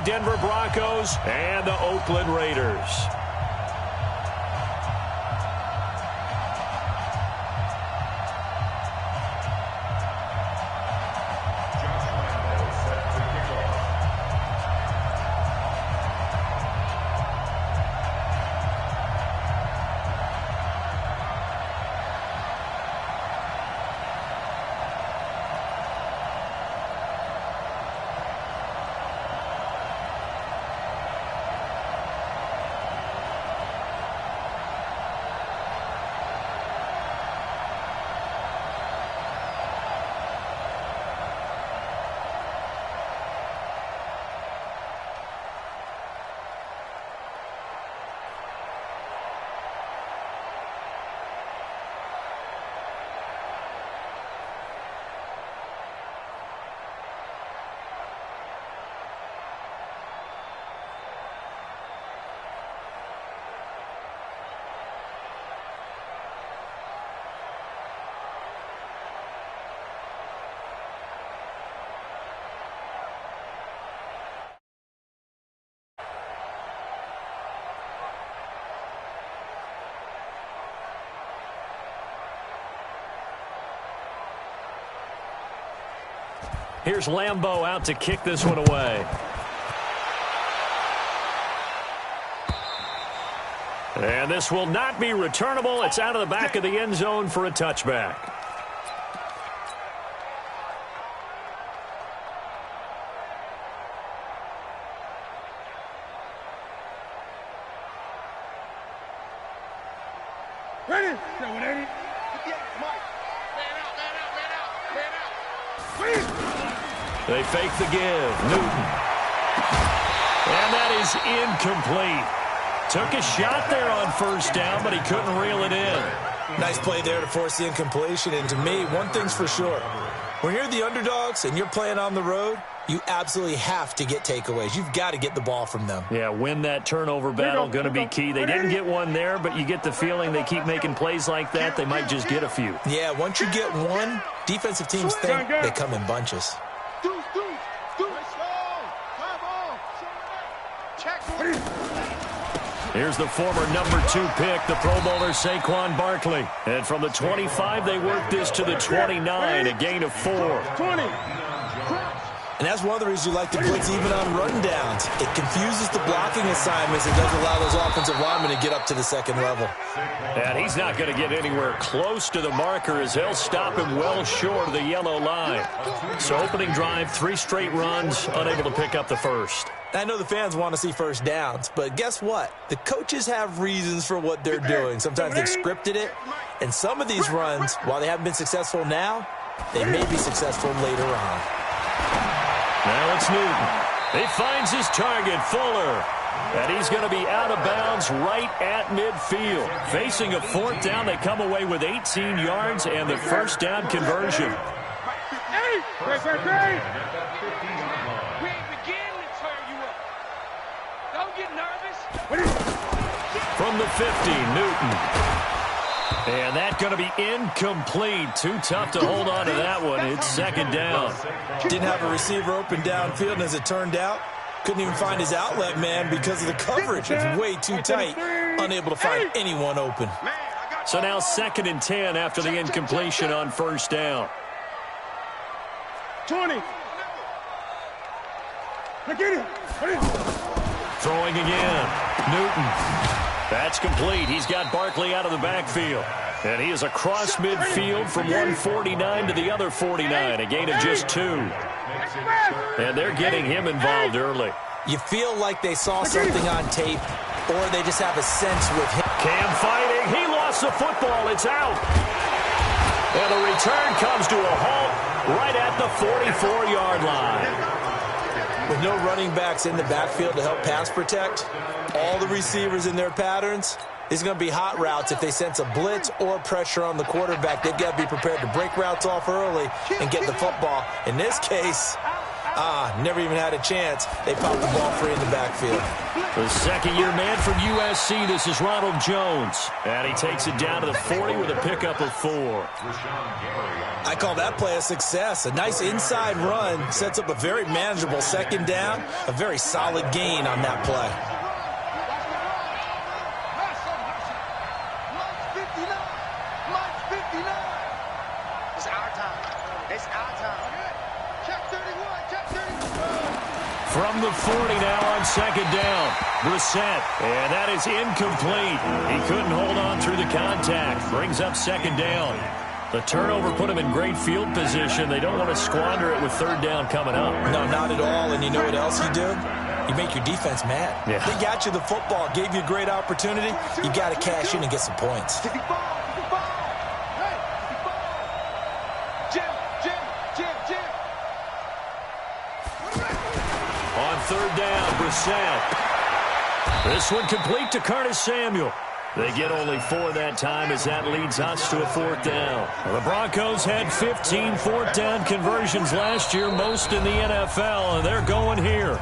the Denver Broncos and the Oakland Raiders. Here's Lambeau out to kick this one away. And this will not be returnable. It's out of the back of the end zone for a touchback. Ready? They fake the give. Newton. And that is incomplete. Took a shot there on first down, but he couldn't reel it in. Nice play there to force the incompletion. And to me, one thing's for sure. When you're the underdogs and you're playing on the road, you absolutely have to get takeaways. You've got to get the ball from them. Yeah, win that turnover battle, going to be key. They didn't get one there, but you get the feeling they keep making plays like that, they might just get a few. Yeah, once you get one, defensive teams think they come in bunches. Here's the former number 2 pick, the Pro Bowler Saquon Barkley. And from the 25, they work this to the 29, a gain of 4. 20. And that's one of the reasons you like to blitz even on rundowns. It confuses the blocking assignments and doesn't allow those offensive linemen to get up to the second level. And he's not going to get anywhere close to the marker as they'll stop him well short of the yellow line. So opening drive, 3 straight runs, unable to pick up the first. I know the fans want to see first downs, but guess what? The coaches have reasons for what they're doing. Sometimes they've scripted it, and some of these runs, while they haven't been successful now, they may be successful later on. Now it's Newton. He finds his target, Fuller. And he's going to be out of bounds right at midfield. Facing a 4th down, they come away with 18 yards and the first down conversion. From the 50, Newton. And that's going to be incomplete. Too tough to hold on to that one. It's second down. Didn't have a receiver open downfield, and as it turned out, couldn't even find his outlet man because of the coverage. It's way too tight. Unable to find anyone open. So now 2nd and 10 after the incompletion on first down. 20. Throwing again. Newton. That's complete. He's got Barkley out of the backfield. And he is across midfield from 149 to the other 49. A gain of just 2. And they're getting him involved early. You feel like they saw something on tape, or they just have a sense with him. Cam fighting. He lost the football. It's out. And the return comes to a halt right at the 44-yard line. With no running backs in the backfield to help pass protect, all the receivers in their patterns, these are going to be hot routes. If they sense a blitz or pressure on the quarterback, they've got to be prepared to break routes off early and get the football. In this case, Never even had a chance. They popped the ball free in the backfield. The second-year man from USC, this is Ronald Jones. And he takes it down to the 40 with a pickup of 4. I call that play a success. A nice inside run sets up a very manageable second down. A very solid gain on that play. From the 40 now on second down. Brissett, and that is incomplete. He couldn't hold on through the contact. Brings up second down. The turnover put him in great field position. They don't want to squander it with third down coming up. No, not at all. And you know what else you do? You make your defense mad. Yeah. They got you the football, gave you a great opportunity. You got to cash in and get some points. On third down, Brissett. This one complete to Curtis Samuel. They get only 4 that time as that leads us to a fourth down. The Broncos had 15 fourth down conversions last year, most in the NFL, and they're going here.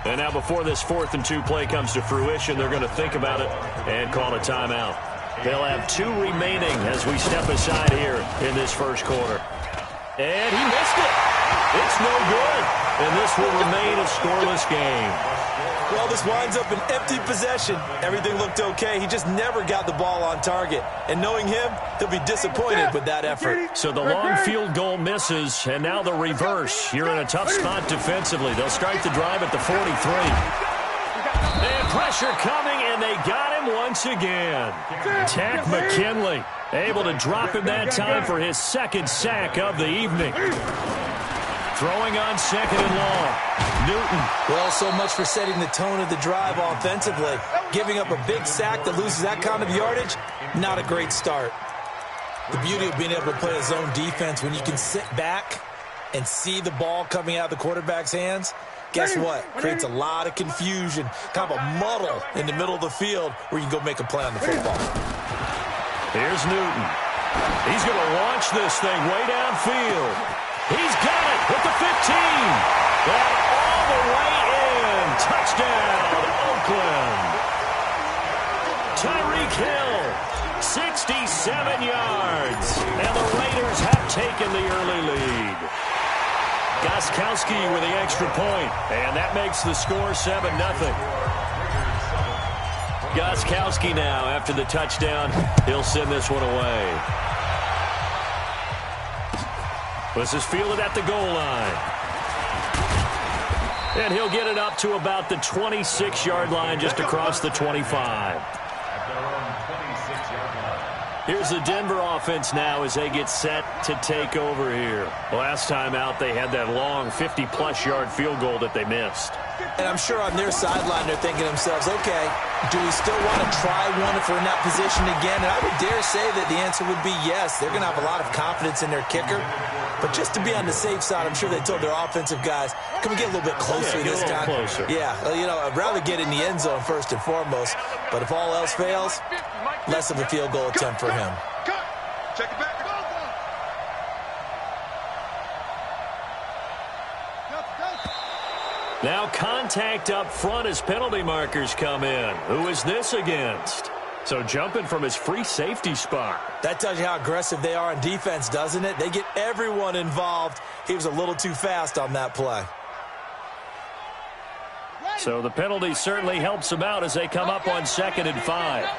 And now before this 4th and 2 play comes to fruition, they're going to think about it and call a timeout. They'll have 2 remaining as we step aside here in this first quarter. And he missed it. It's no good. And this will remain a scoreless game. Well, this winds up an empty possession. Everything looked okay. He just never got the ball on target. And knowing him, he'll be disappointed with that effort. So the long field goal misses, and now the reverse. You're in a tough spot defensively. They'll start the drive at the 43. And pressure coming, and they got him once again. Takk McKinley able to drop him that time for his second sack of the evening. Throwing on second and long. Newton. Well, so much for setting the tone of the drive offensively. Giving up a big sack that loses that kind of yardage, not a great start. The beauty of being able to play a zone defense when you can sit back and see the ball coming out of the quarterback's hands, guess what? Creates a lot of confusion, kind of a muddle in the middle of the field where you can go make a play on the football. Here's Newton. He's going to launch this thing way downfield. He's got it with the 15. And all the way in. Touchdown, Oakland. Tyreek Hill, 67 yards. And the Raiders have taken the early lead. Gostkowski with the extra point. And that makes the score 7-0. Gostkowski now, after the touchdown, he'll send this one away. This is fielded at the goal line. And he'll get it up to about the 26-yard line, just across the 25. Here's the Denver offense now as they get set to take over here. Last time out, they had that long 50-plus yard field goal that they missed. And I'm sure on their sideline they're thinking to themselves, okay, do we still want to try one if we're in that position again? And I would dare say that the answer would be yes. They're going to have a lot of confidence in their kicker. But just to be on the safe side, I'm sure they told their offensive guys, can we get a little bit closer this time? Closer. Yeah, you know, I'd rather get in the end zone first and foremost. But if all else fails, less of a field goal attempt for him. Check it back. Now contact up front as penalty markers come in. Who is this against? So jumping from his free safety spot. That tells you how aggressive they are on defense, doesn't it? They get everyone involved. He was a little too fast on that play. So the penalty certainly helps them out as they come up on 2nd and 5.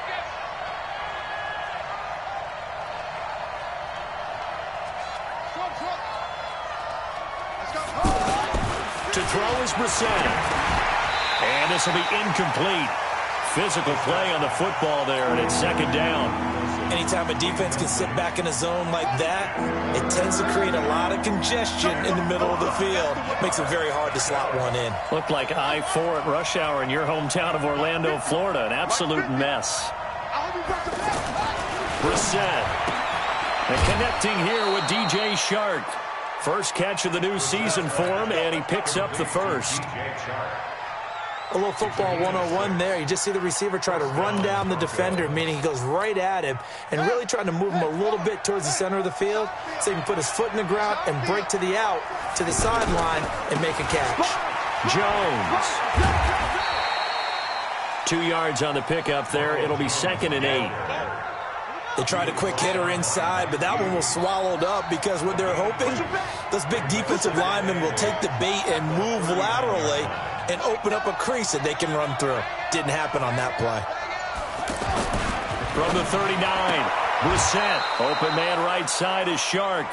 To throw is Brissett. And this will be incomplete. Physical play on the football there, and it's 2nd down. Anytime a defense can sit back in a zone like that, it tends to create a lot of congestion in the middle of the field. Makes it very hard to slot one in. Looked like I-4 at rush hour in your hometown of Orlando, Florida. An absolute mess. Brissett. And connecting here with DJ Shark. First catch of the new season for him, and he picks up the first. A little football 101 there. You just see the receiver try to run down the defender, meaning he goes right at him and really trying to move him a little bit towards the center of the field so he can put his foot in the ground and break to the out, to the sideline, and make a catch. Jones. 2 yards on the pickup there. It'll be 2nd and 8. They tried a quick hitter inside, but that one was swallowed up because what they're hoping, those big defensive linemen will take the bait and move laterally and open up a crease that they can run through. Didn't happen on that play. From the 39, Brissett. Open man right side is Shark.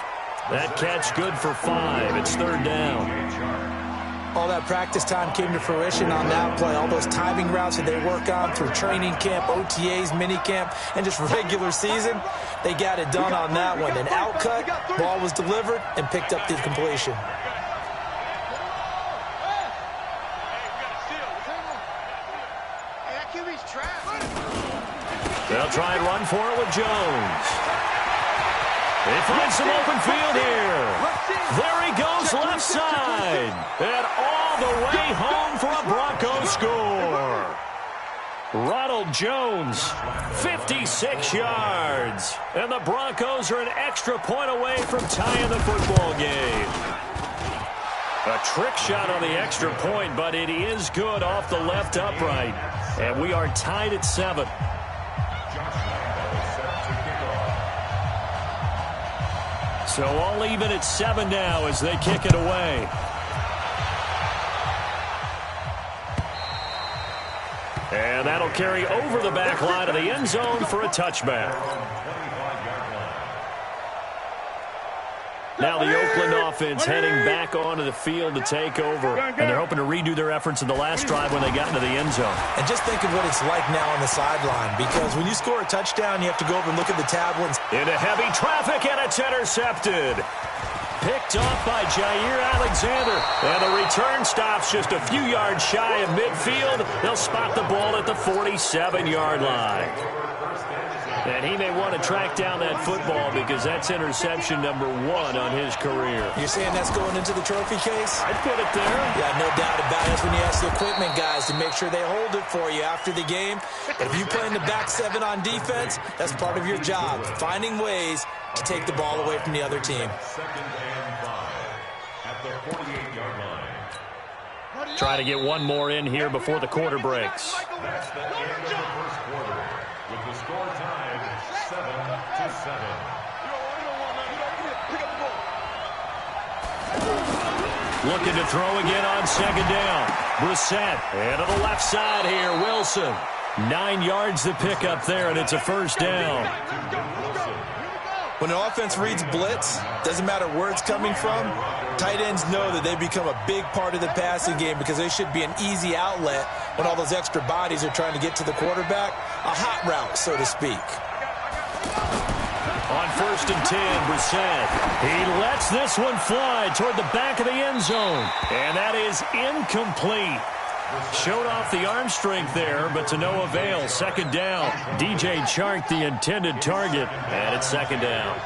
That catch good for 5. It's 3rd down. All that practice time came to fruition on that play. All those timing routes that they work on through training camp, OTAs, minicamp, and just regular season, they got it done on that one. An outcut, ball was delivered, and picked up the completion. They'll try and run for it with Jones. They find some open field here. There he goes left side. And all the way home for a Broncos score. Ronald Jones, 56 yards. And the Broncos are an extra point away from tying the football game. A trick shot on the extra point, but it is good off the left upright. And we are tied at 7. So all even at 7 now as they kick it away. And that'll carry over the back line of the end zone for a touchback. Now the Oakland offense heading back onto the field to take over. And they're hoping to redo their efforts in the last drive when they got into the end zone. And just think of what it's like now on the sideline. Because when you score a touchdown, you have to go over and look at the tablets. Into heavy traffic, and it's intercepted. Picked off by Jair Alexander. And the return stops just a few yards shy of midfield. They'll spot the ball at the 47-yard line. And he may want to track down that football because that's interception number 1 on his career. You're saying that's going into the trophy case? I'd put it there. Yeah, no doubt about it. That's when you ask the equipment guys to make sure they hold it for you after the game. But if you play in the back 7 on defense, that's part of your job, finding ways to take the ball away from the other team. Try to get one more in here before the quarter breaks. That's the end of the first quarter with the score tied 7-7. Looking to throw again on 2nd down. Brissett, and to the left side here, Wilson. 9 yards to pick up there, and it's a 1st down. When the offense reads blitz, doesn't matter where it's coming from, tight ends know that they become a big part of the passing game because they should be an easy outlet when all those extra bodies are trying to get to the quarterback. A hot route, so to speak. On 1st and 10, Brissett. He lets this one fly toward the back of the end zone. And that is incomplete. Showed off the arm strength there, but to no avail. 2nd down. DJ Chark, the intended target. And it's 2nd down.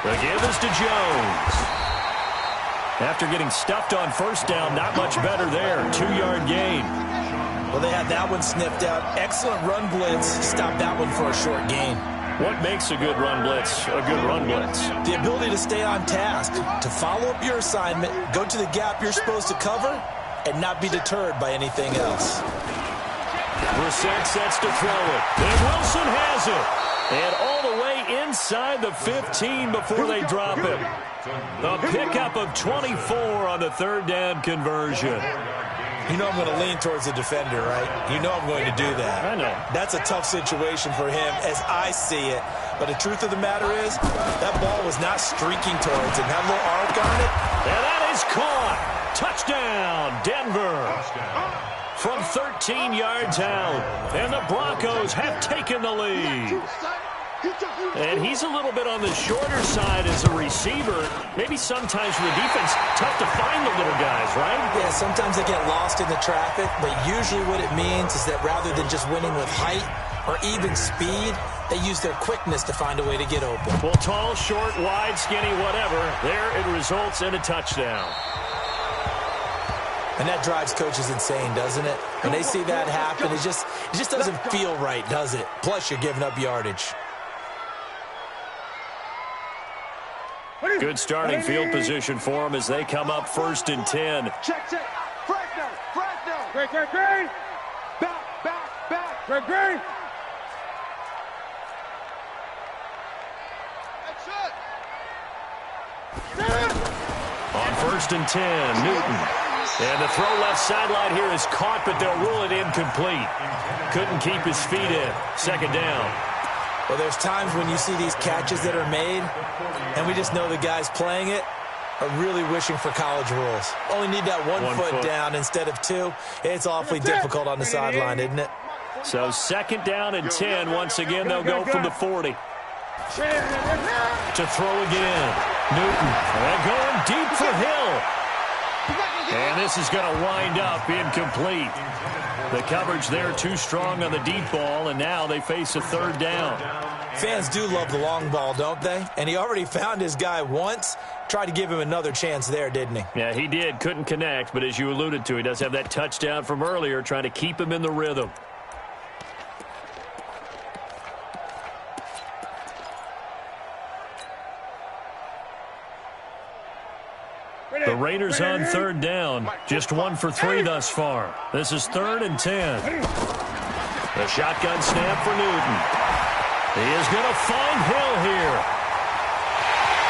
The give is to Jones. After getting stuffed on 1st down, not much better there. 2-yard gain. Well, they had that one sniffed out. Excellent run blitz. Stopped that one for a short gain. What makes a good run blitz a good run blitz? The ability to stay on task, to follow up your assignment, go to the gap you're supposed to cover, and not be deterred by anything else. Brissett sets to throw it. And Wilson has it. And all the way inside the 15 before they drop him. The pickup of 24 on the 3rd down conversion. You know I'm going to lean towards the defender, right? You know I'm going to do that. I know. That's a tough situation for him as I see it. But the truth of the matter is, that ball was not streaking towards him. Had a little arc on it. And that is caught. Touchdown, Denver. From 13 yards out. And the Broncos have taken the lead. And he's a little bit on the shorter side as a receiver. Maybe sometimes for the defense, tough to find the little guys, right? Yeah, sometimes they get lost in the traffic, but usually what it means is that rather than just winning with height, or even speed, they use their quickness to find a way to get open. Well, tall, short, wide, skinny, whatever, there it results in a touchdown. And that drives coaches insane, doesn't it? When they see that happen, it just doesn't feel right, does it? Plus, you're giving up yardage. Good starting field position for them as they come up 1st and 10. Check. Fresno. Great. Back. Great. On 1st and 10, Newton. And the throw left sideline here is caught, but they'll rule it incomplete. Couldn't keep his feet in. 2nd down. Well, there's times when you see these catches that are made, and we just know the guys playing it are really wishing for college rules. Only need that one foot down instead of 2. It's awfully difficult on the sideline, isn't it? So 2nd down and 10. Once again, they'll go from the 40. To throw again. Newton. And going deep for Hill. And this is going to wind up incomplete. The coverage there too strong on the deep ball, and now they face a 3rd down. Fans do love the long ball, don't they? And he already found his guy once. Tried to give him another chance there, didn't he? Yeah, he did. Couldn't connect, but as you alluded to, he does have that touchdown from earlier, trying to keep him in the rhythm. The Raiders on 3rd down. Just 1 for 3 thus far. This is 3rd and 10. The shotgun snap for Newton. He is going to find Hill here.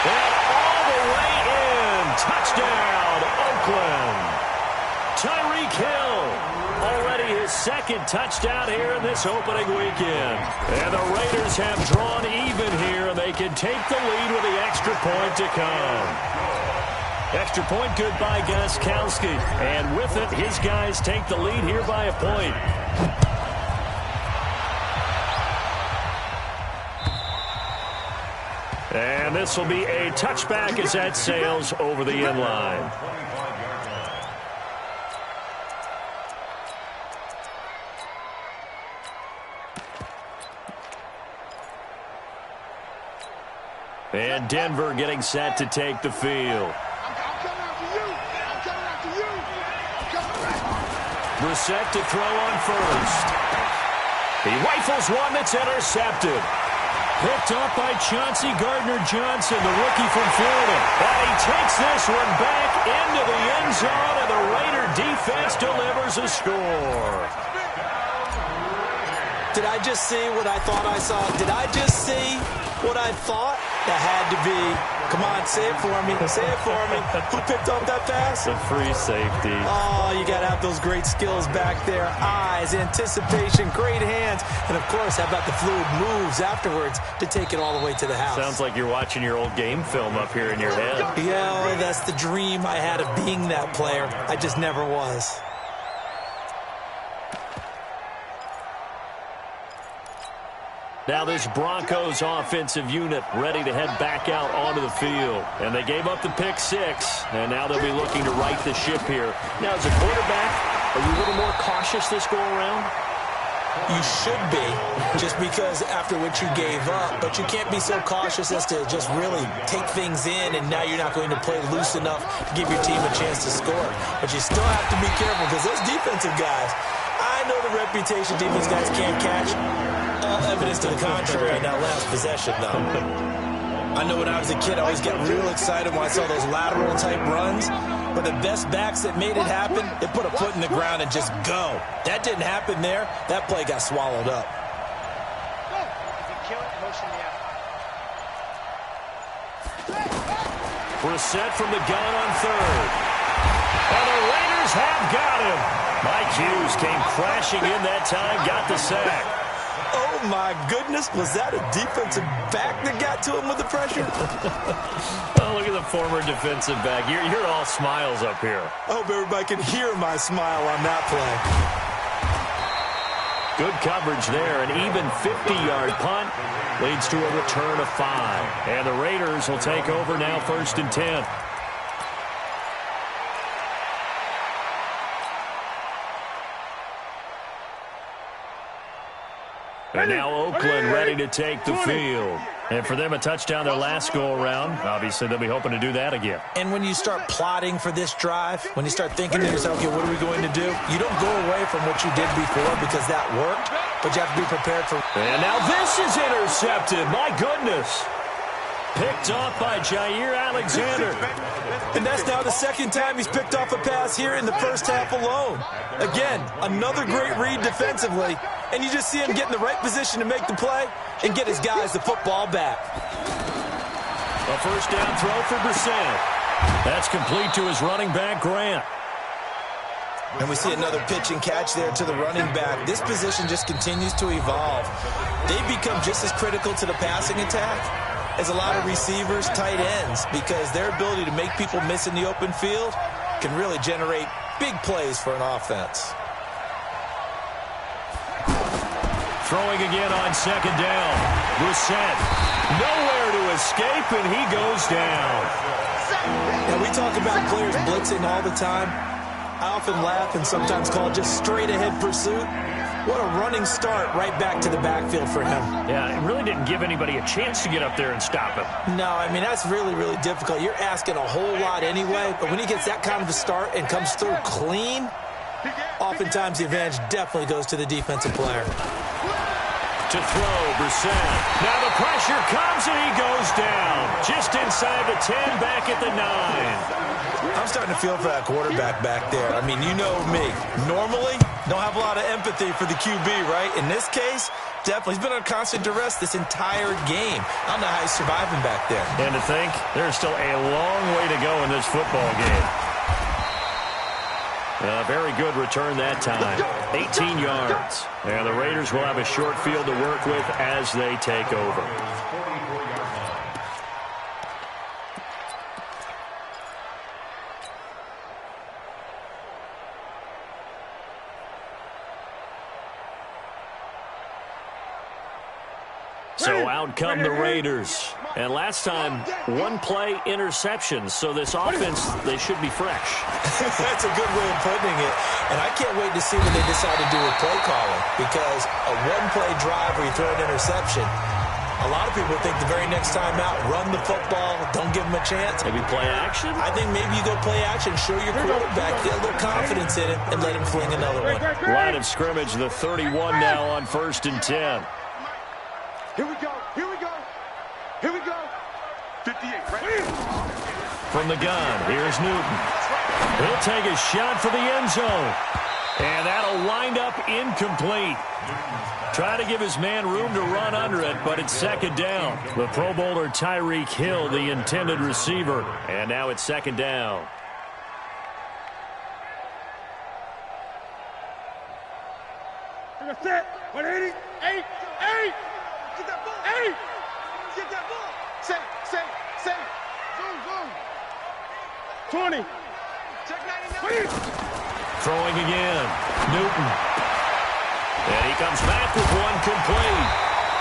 And all the way in. Touchdown, Oakland. Tyreek Hill. Already his 2nd touchdown here in this opening weekend. And the Raiders have drawn even here, and they can take the lead with the extra point to come. Extra point good by Gostkowski. And with it, his guys take the lead here by a point. And this will be a touchback as that sails over the end line. And Denver getting set to take the field. Brissett to throw on 1st. He rifles one that's intercepted. Picked up by Chauncey Gardner-Johnson, the rookie from Florida. And he takes this one back into the end zone, and the Raider defense delivers a score. Did I just see what I thought I saw? Did I just see what I thought? That had to be. Come on, say it for me. Say it for me. Who picked up that pass? The free safety. Oh, you got to have those great skills back there. Eyes, anticipation, great hands. And, of course, how about the fluid moves afterwards to take it all the way to the house? Sounds like you're watching your old game film up here in your head. Yeah, well, that's the dream I had of being that player. I just never was. Now this Broncos offensive unit ready to head back out onto the field. And they gave up the pick 6, and now they'll be looking to right the ship here. Now, as a quarterback, are you a little more cautious this go-around? You should be, just because after what you gave up. But you can't be so cautious as to just really take things in, and now you're not going to play loose enough to give your team a chance to score. But you still have to be careful, because those defensive guys, I know the reputation defense guys can't catch. Evidence to the contrary in that last possession, though. I know when I was a kid, I always get real excited when I saw those lateral-type runs. But the best backs that made it happen, they put a foot in the ground and just go. That didn't happen there. That play got swallowed up. Brissett from the gun on 3rd. And the Raiders have got him. Mike Hughes came crashing in that time, got the sack. Oh, my goodness. Was that a defensive back that got to him with the pressure? Oh, look at the former defensive back. You're all smiles up here. I hope everybody can hear my smile on that play. Good coverage there. An even 50-yard punt leads to a return of 5. And the Raiders will take over now 1st and 10. And now Oakland ready to take the field. And for them, a touchdown their last go-around. Obviously, they'll be hoping to do that again. And when you start plotting for this drive, when you start thinking to yourself, okay, what are we going to do? You don't go away from what you did before because that worked, but you have to be prepared for. And now this is intercepted. My goodness. Picked off by Jair Alexander. And that's now the second time he's picked off a pass here in the first half alone. Again, another great read defensively, and you just see him get in the right position to make the play and get his guys the football back. A first down throw for Brissett. That's complete to his running back, Grant. And we see another pitch and catch there to the running back. This position just continues to evolve. They become just as critical to the passing attack as a lot of receivers, tight ends, because their ability to make people miss in the open field can really generate big plays for an offense. Throwing again on second down. Brissett nowhere to escape, and he goes down. And we talk about players blitzing all the time. I often laugh and sometimes call it just straight-ahead pursuit. What a running start right back to the backfield for him. Yeah, it really didn't give anybody a chance to get up there and stop him. No, I mean, that's really, really difficult. You're asking a whole lot anyway, but when he gets that kind of a start and comes through clean, oftentimes the advantage definitely goes to the defensive player. To throw, Brissett. Now the pressure comes and he goes down. Just inside the 10, back at the 9. I'm starting to feel for that quarterback back there. I mean, you know me. Normally, don't have a lot of empathy for the QB, right? In this case, definitely. He's been under constant duress this entire game. I don't know how he's surviving back there. And to think, there's still a long way to go in this football game. Very good return that time. 18 yards. And the Raiders will have a short field to work with as they take over. So out come the Raiders. And last time, one play interception. So this offense, they should be fresh. That's a good way of putting it. And I can't wait to see what they decide to do with play calling. Because a one-play drive where you throw an interception, a lot of people think the very next time out, run the football, don't give them a chance. Maybe play action? I think maybe you go play action, show your quarterback, get a little confidence in it, and let him fling another one. Line of scrimmage, the 31 now on 1st and 10. Here we go. Here we go. Here we go. 58. Right. From the gun, here's Newton. He'll take a shot for the end zone. And that'll wind up incomplete. Try to give his man room to run under it, but it's second down. The Pro Bowler Tyreek Hill, the intended receiver. And now it's second down. Set. 180. 8. Get that ball. 8. Get that ball. Say. Zoom. 20. Check 99. Throwing again. Newton. And he comes back with one complete.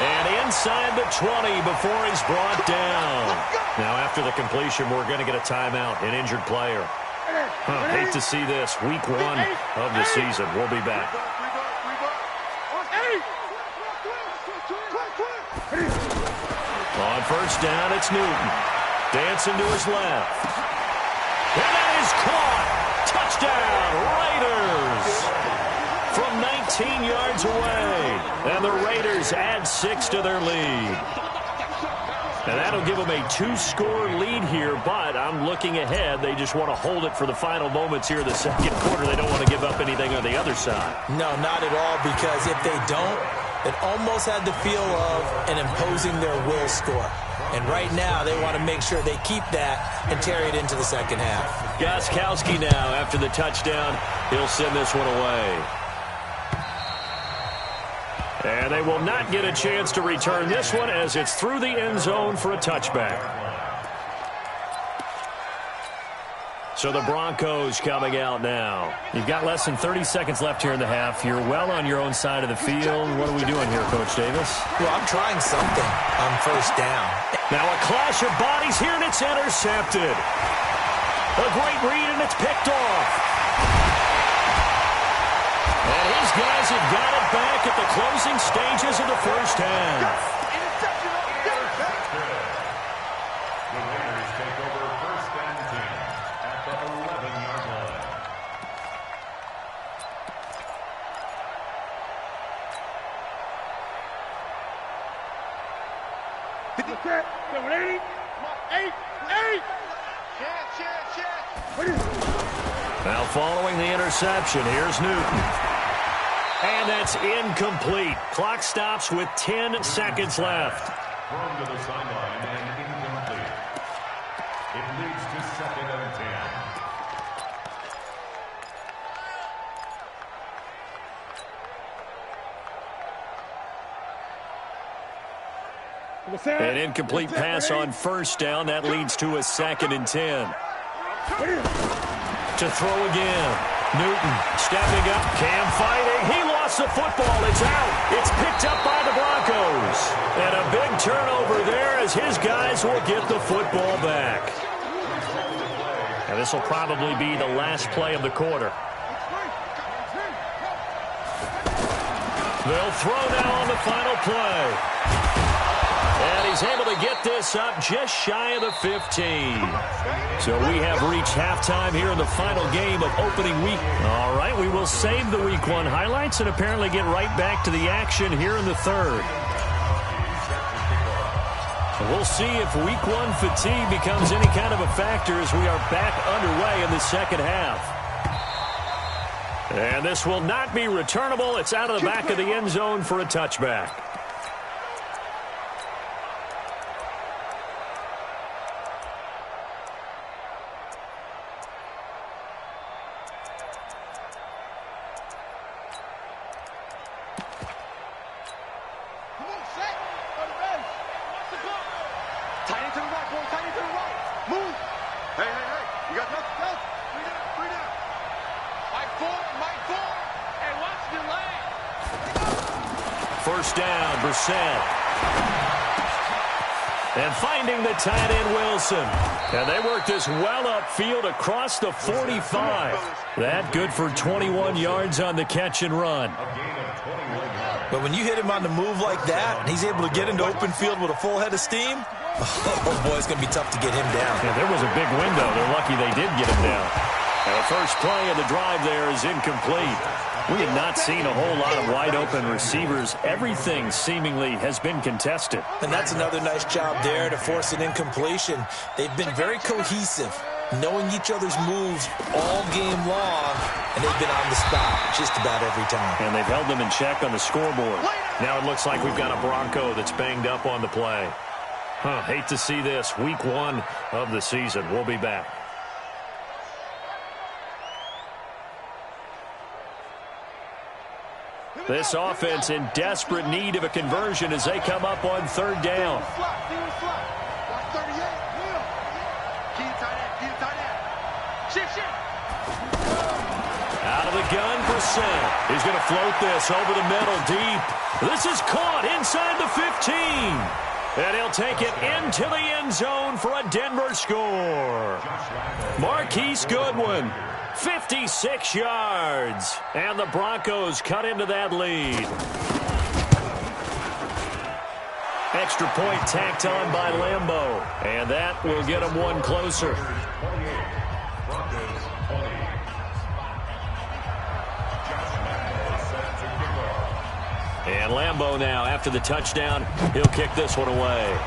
And inside the 20 before he's brought down. Now after the completion, we're going to get a timeout, an injured player. Hate to see this. Week 1 of the season. We'll be back. On first down, it's Newton. Dancing to his left. And that is caught. Touchdown, Raiders. From 19 yards away. And the Raiders add 6 to their lead. And that'll give them a 2-score lead here, but I'm looking ahead. They just want to hold it for the final moments here in the second quarter. They don't want to give up anything on the other side. No, not at all, because if they don't, it almost had the feel of an imposing their will score. And right now, they want to make sure they keep that and carry it into the second half. Gostkowski now, after the touchdown, he'll send this one away. And they will not get a chance to return this one as it's through the end zone for a touchback. So the Broncos coming out now. You've got less than 30 seconds left here in the half. You're well on your own side of the field. What are we doing here, Coach Davis? Well, I'm trying something on first down. Now a clash of bodies here, and it's intercepted. A great read, and it's picked off. And his guys have got it back at the closing stages of the first half. The Raiders take over 1st and 10 at the 11-yard line. Now following the interception, here's Newton. And that's incomplete. Clock stops with 10 seconds left. Thrown to the sideline and incomplete. It leads to 2nd and 10. An incomplete pass on 1st down. That leads to a 2nd and 10. To throw again. Newton stepping up. Cam fighting. He lost the football. It's out. It's picked up by the Broncos. And a big turnover there as his guys will get the football back. And this will probably be the last play of the quarter. They'll throw now on the final play. And he's able to get this up just shy of the 15. So we have reached halftime here in the final game of opening week. All right, we will save the Week 1 highlights and apparently get right back to the action here in the third. We'll see if Week 1 fatigue becomes any kind of a factor as we are back underway in the second half. And this will not be returnable. It's out of the back of the end zone for a touchback. First down, Brissett. And finding the tight end, Wilson. And they work this well upfield across the 45. That good for 21 yards on the catch and run. But when you hit him on the move like that, and he's able to get into open field with a full head of steam, oh boy, it's going to be tough to get him down. Yeah, there was a big window. They're lucky they did get him down. And the first play of the drive there is incomplete. We have not seen a whole lot of wide-open receivers. Everything seemingly has been contested. And that's another nice job there to force an incompletion. They've been very cohesive, knowing each other's moves all game long, and they've been on the spot just about every time. And they've held them in check on the scoreboard. Now it looks like we've got a Bronco that's banged up on the play. Hate to see this. Week 1 of the season. We'll be back. This offense in desperate need of a conversion as they come up on 3rd down. Out of the gun, Brissett. He's going to float this over the middle deep. This is caught inside the 15. And he'll take it into the end zone for a Denver score. Marquise Goodwin. 56 yards. And the Broncos cut into that lead. Extra point tacked on by Lambeau. And that will get them one closer. And Lambeau now, after the touchdown, he'll kick this one away.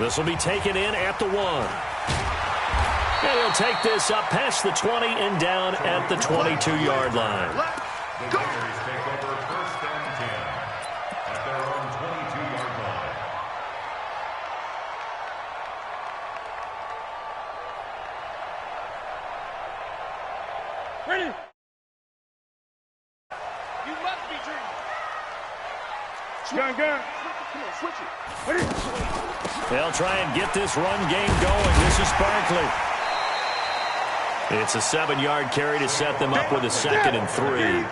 This will be taken in at the 1. And he'll take this up past the 20 and down at the 22-yard line. The Raiders take over 1st and 10 at their own 22-yard line. Ready? You must be dreaming. Gun. Come on, switch it. Ready? They'll try and get this run game going. This is Barkley. It's a 7-yard carry to set them up with a 2nd and 3.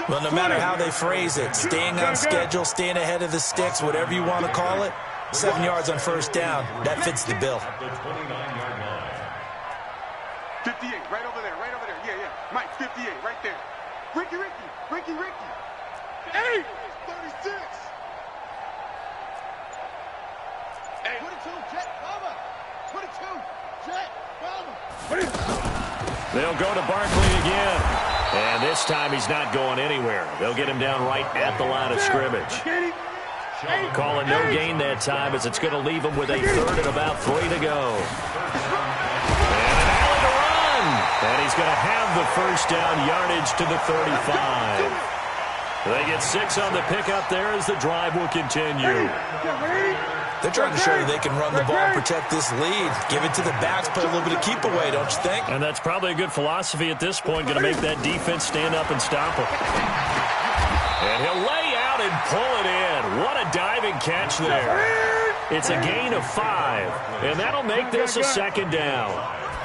Well, no matter how they phrase it, staying on schedule, staying ahead of the sticks, whatever you want to call it, 7 yards on 1st down, that fits the bill. At the 29-yard line. 58, right over there, right over there. Yeah, yeah. Mike, 58, right there. Ricky. 8, 36. Hey. 22, Jet, Bomber. 22, Jet, Bomber. They'll go to Barkley again. And this time he's not going anywhere. They'll get him down right at the line of scrimmage. Calling no gain that time as it's going to leave him with a third and about 3 to go. And an alley to run. And he's going to have the first down, yardage to the 35. They get 6 on the pickup there as the drive will continue. They're trying to show that they can run the ball and protect this lead. Give it to the backs, put a little bit of keep away, don't you think? And that's probably a good philosophy at this point, going to make that defense stand up and stop him. And he'll lay out and pull it in. What a diving catch there. It's a gain of 5, and that'll make this a second down.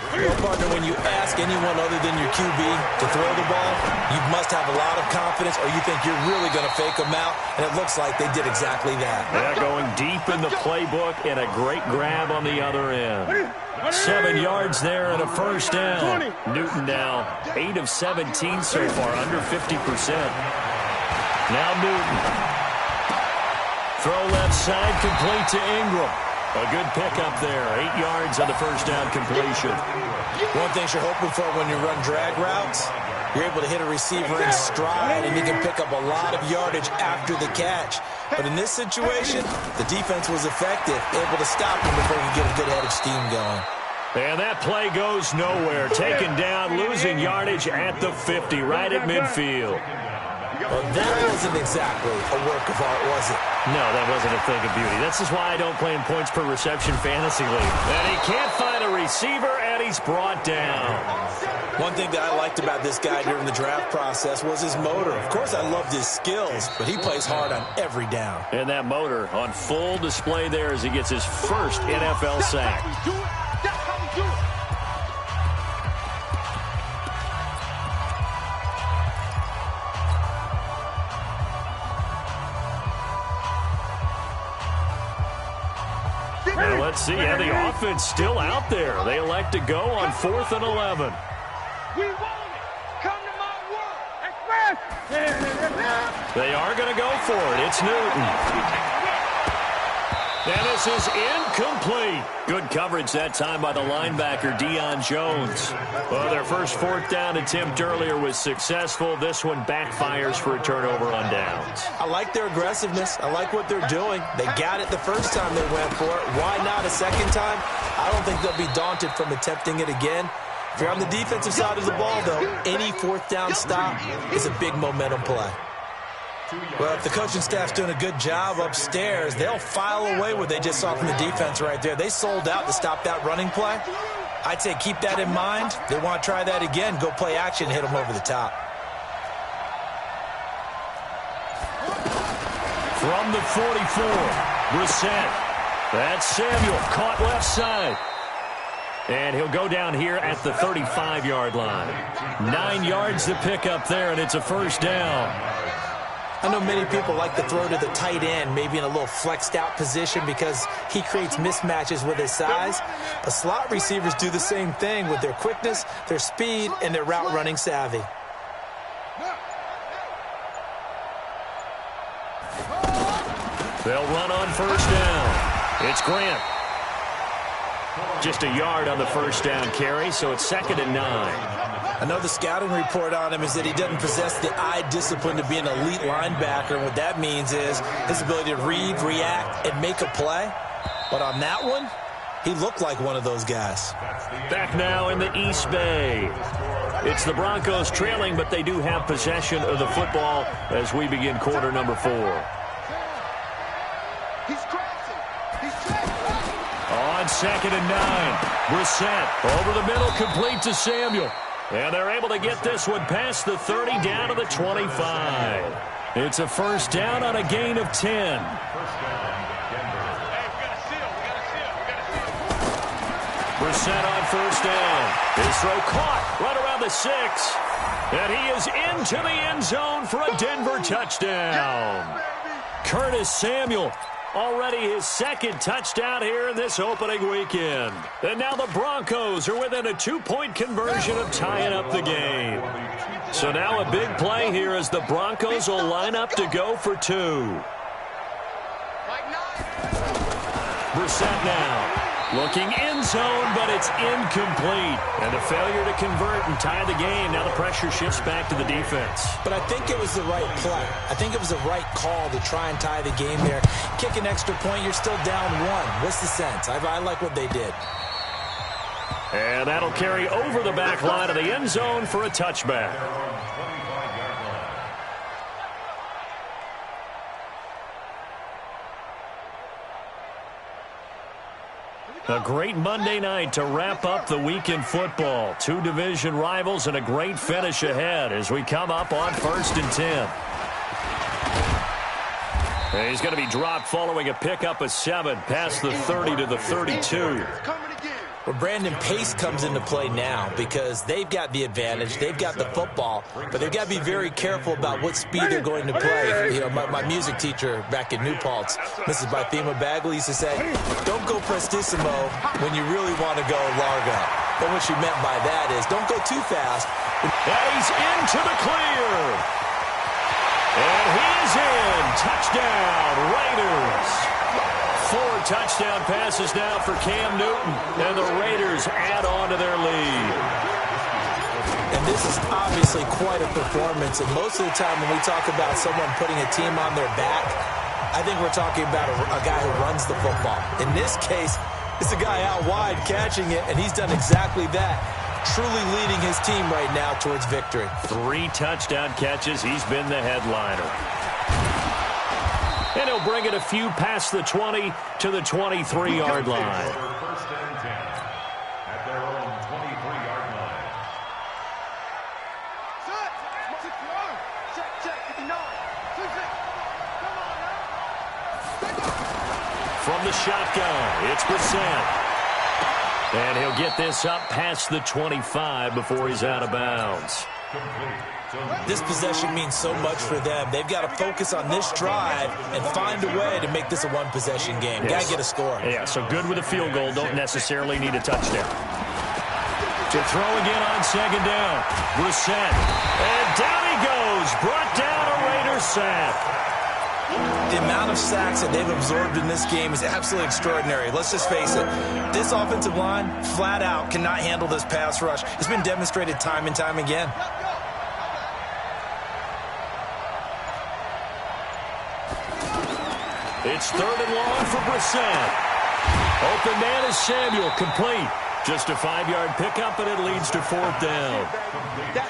Well, partner, when you ask anyone other than your QB to throw the ball, you must have a lot of confidence or you think you're really going to fake them out, and it looks like they did exactly that. Yeah, going deep in the playbook and a great grab on the other end. 7 yards there and a first down. Newton now 8 of 17 so far, under 50%. Now Newton. Throw left side, complete to Ingram. A good pickup there. 8 yards on the first down completion. One thing you're hoping for when you run drag routes, you're able to hit a receiver in stride, and he can pick up a lot of yardage after the catch. But in this situation, the defense was effective, able to stop him before he could get a good head of steam going. And that play goes nowhere. Taken down, losing yardage at the 50, right at midfield. Well, that wasn't exactly a work of art, was it? No, that wasn't a thing of beauty. This is why I don't play in points per reception fantasy league. And he can't find a receiver, and he's brought down. One thing that I liked about this guy during the draft process was his motor. Of course, I loved his skills, but he plays hard on every down. And that motor on full display there as he gets his first NFL sack. Well, let's see. Yeah, the offense still out there. They elect to go on 4th and 11. We want it. Come to my world. Express. They are going to go for it. It's Newton. And this is incomplete. Good coverage that time by the linebacker, Deion Jones. Well, their first 4th down attempt earlier was successful. This one backfires for a turnover on downs. I like their aggressiveness. I like what they're doing. They got it the first time they went for it. Why not a second time? I don't think they'll be daunted from attempting it again. If you're on the defensive side of the ball, though, any 4th down stop is a big momentum play. Well, if the coaching staff's doing a good job upstairs, they'll file away what they just saw from the defense right there. They sold out to stop that running play. I'd say keep that in mind. They want to try that again. Go play action, hit them over the top. From the 44, Brissett. That's Samuel, caught left side. And he'll go down here at the 35-yard line. 9 yards to pick up there, and it's a first down. I know many people like to throw to the tight end, maybe in a little flexed out position because he creates mismatches with his size. But slot receivers do the same thing with their quickness, their speed, and their route running savvy. They'll run on first down. It's Grant. Just a yard on the first down carry, so it's 2nd and 9. I know the scouting report on him is that he doesn't possess the eye discipline to be an elite linebacker. And what that means is his ability to read, react, and make a play. But on that one, he looked like one of those guys. Back now in the East Bay. It's the Broncos trailing, but they do have possession of the football as we begin quarter number 4. On 2nd and 9, Brissett over the middle, complete to Samuel. And they're able to get this one past the 30 down to the 25. It's a first down on a gain of 10. Brissett on first down. His throw caught right around the 6. And he is into the end zone for a Denver touchdown. Curtis Samuel Already his second touchdown here in this opening weekend. And now the Broncos are within a 2-point conversion of tying up the game. So now a big play here as the Broncos will line up to go for 2. Brissett now. Looking end zone, but it's incomplete. And a failure to convert and tie the game. Now the pressure shifts back to the defense. But I think it was the right play. I think it was the right call to try and tie the game there. Kick an extra point, you're still down 1. What's the sense? I like what they did. And that'll carry over the back line of the end zone for a touchback. A great Monday night to wrap up the week in football. 2 division rivals and a great finish ahead as we come up on 1st and 10. And he's going to be dropped following a pickup of 7 past the 30 to the 32. Well, Brandon, pace comes into play now because they've got the advantage. They've got the football, but they've got to be very careful about what speed they're going to play. You know, my music teacher back in New Paltz, Mrs. Bythema Bagley, used to say, don't go prestissimo when you really want to go largo. But what she meant by that is don't go too fast. And he's into the clear. And he's in. Touchdown, Raiders. 4 touchdown passes now for Cam Newton, and the Raiders add on to their lead. And this is obviously quite a performance, and most of the time when we talk about someone putting a team on their back, I think we're talking about a guy who runs the football. In this case, it's a guy out wide catching it, and he's done exactly that, truly leading his team right now towards victory. 3 touchdown catches. He's been the headliner. And he'll bring it a few past the 20 to the 23-yard line. First and 10 at their own 23-yard line. From the shotgun, it's Brissett. And he'll get this up past the 25 before he's out of bounds. This possession means so much for them. They've got to focus on this drive and find a way to make this a one-possession game. Yes. Got to get a score. Yeah, so good with a field goal. Don't necessarily need a touchdown. To throw again on 2nd down. Brissett. And down he goes. Brought down a Raiders sack. The amount of sacks that they've absorbed in this game is absolutely extraordinary. Let's just face it. This offensive line, flat out, cannot handle this pass rush. It's been demonstrated time and time again. It's 3rd and long for Brissett. Open man is Samuel, complete. Just a 5-yard pickup, and it leads to 4th down.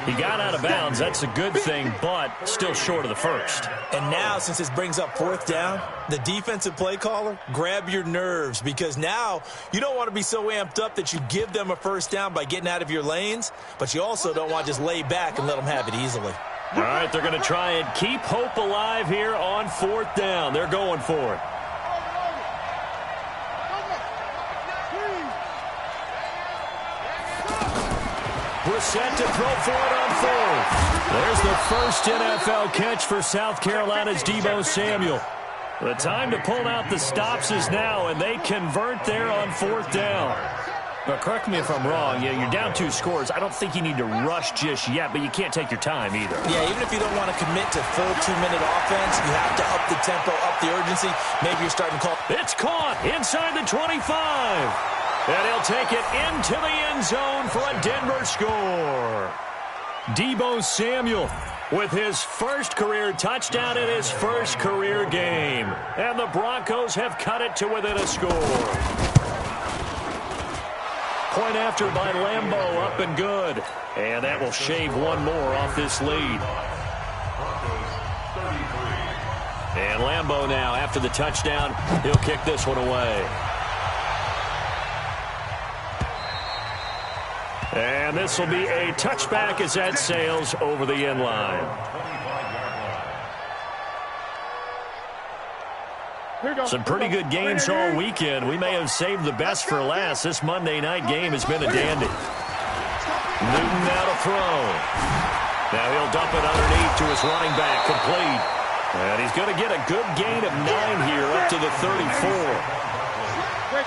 He got out of bounds. That's a good thing, but still short of the first. And now, since this brings up 4th down, the defensive play caller, grab your nerves, because now you don't want to be so amped up that you give them a 1st down by getting out of your lanes, but you also don't want to just lay back and let them have it easily. All right, they're going to try and keep hope alive here on 4th down. They're going for it. Brissett to throw for it on 4th. There's the first NFL catch for South Carolina's Deebo Samuel. The time to pull out the stops is now, and they convert there on 4th down. But correct me if I'm wrong, you're down 2 scores. I don't think you need to rush just yet, but you can't take your time either. Yeah, even if you don't want to commit to full 2-minute offense, you have to up the tempo, up the urgency. Maybe you're starting to call. It's caught inside the 25. And he'll take it into the end zone for a Denver score. Deebo Samuel with his first career touchdown in his first career game. And the Broncos have cut it to within a score. Point after by Lambeau, up and good. And that will shave one more off this lead. And Lambeau now, after the touchdown, he'll kick this one away. And this will be a touchback as that sails over the end line. Some pretty good games all weekend. We may have saved the best for last. This Monday night game has been a dandy. Newton now to throw. Now he'll dump it underneath to his running back, complete. And he's going to get a good gain of 9 here up to the 34.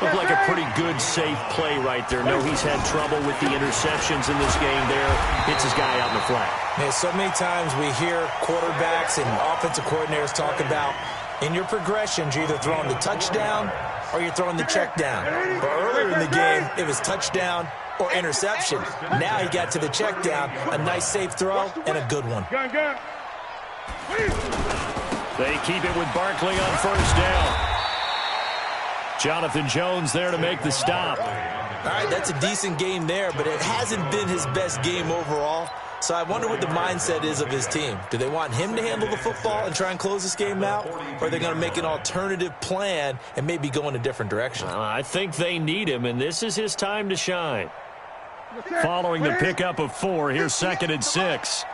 Looked like a pretty good, safe play right there. No, he's had trouble with the interceptions in this game there. Hits his guy out in the flat. Man, so many times we hear quarterbacks and offensive coordinators talk about in your progressions, you're either throwing the touchdown or you're throwing the check down. But earlier in the game, it was touchdown or interception. Now he got to the check down, a nice safe throw, and a good one. They keep it with Barkley on first down. Jonathan Jones there to make the stop. All right, that's a decent game there, but it hasn't been his best game overall. So I wonder what the mindset is of his team. Do they want him to handle the football and try and close this game out? Or are they going to make an alternative plan and maybe go in a different direction? I think they need him, and this is his time to shine. Following the pickup of 4, here's 2nd and 6.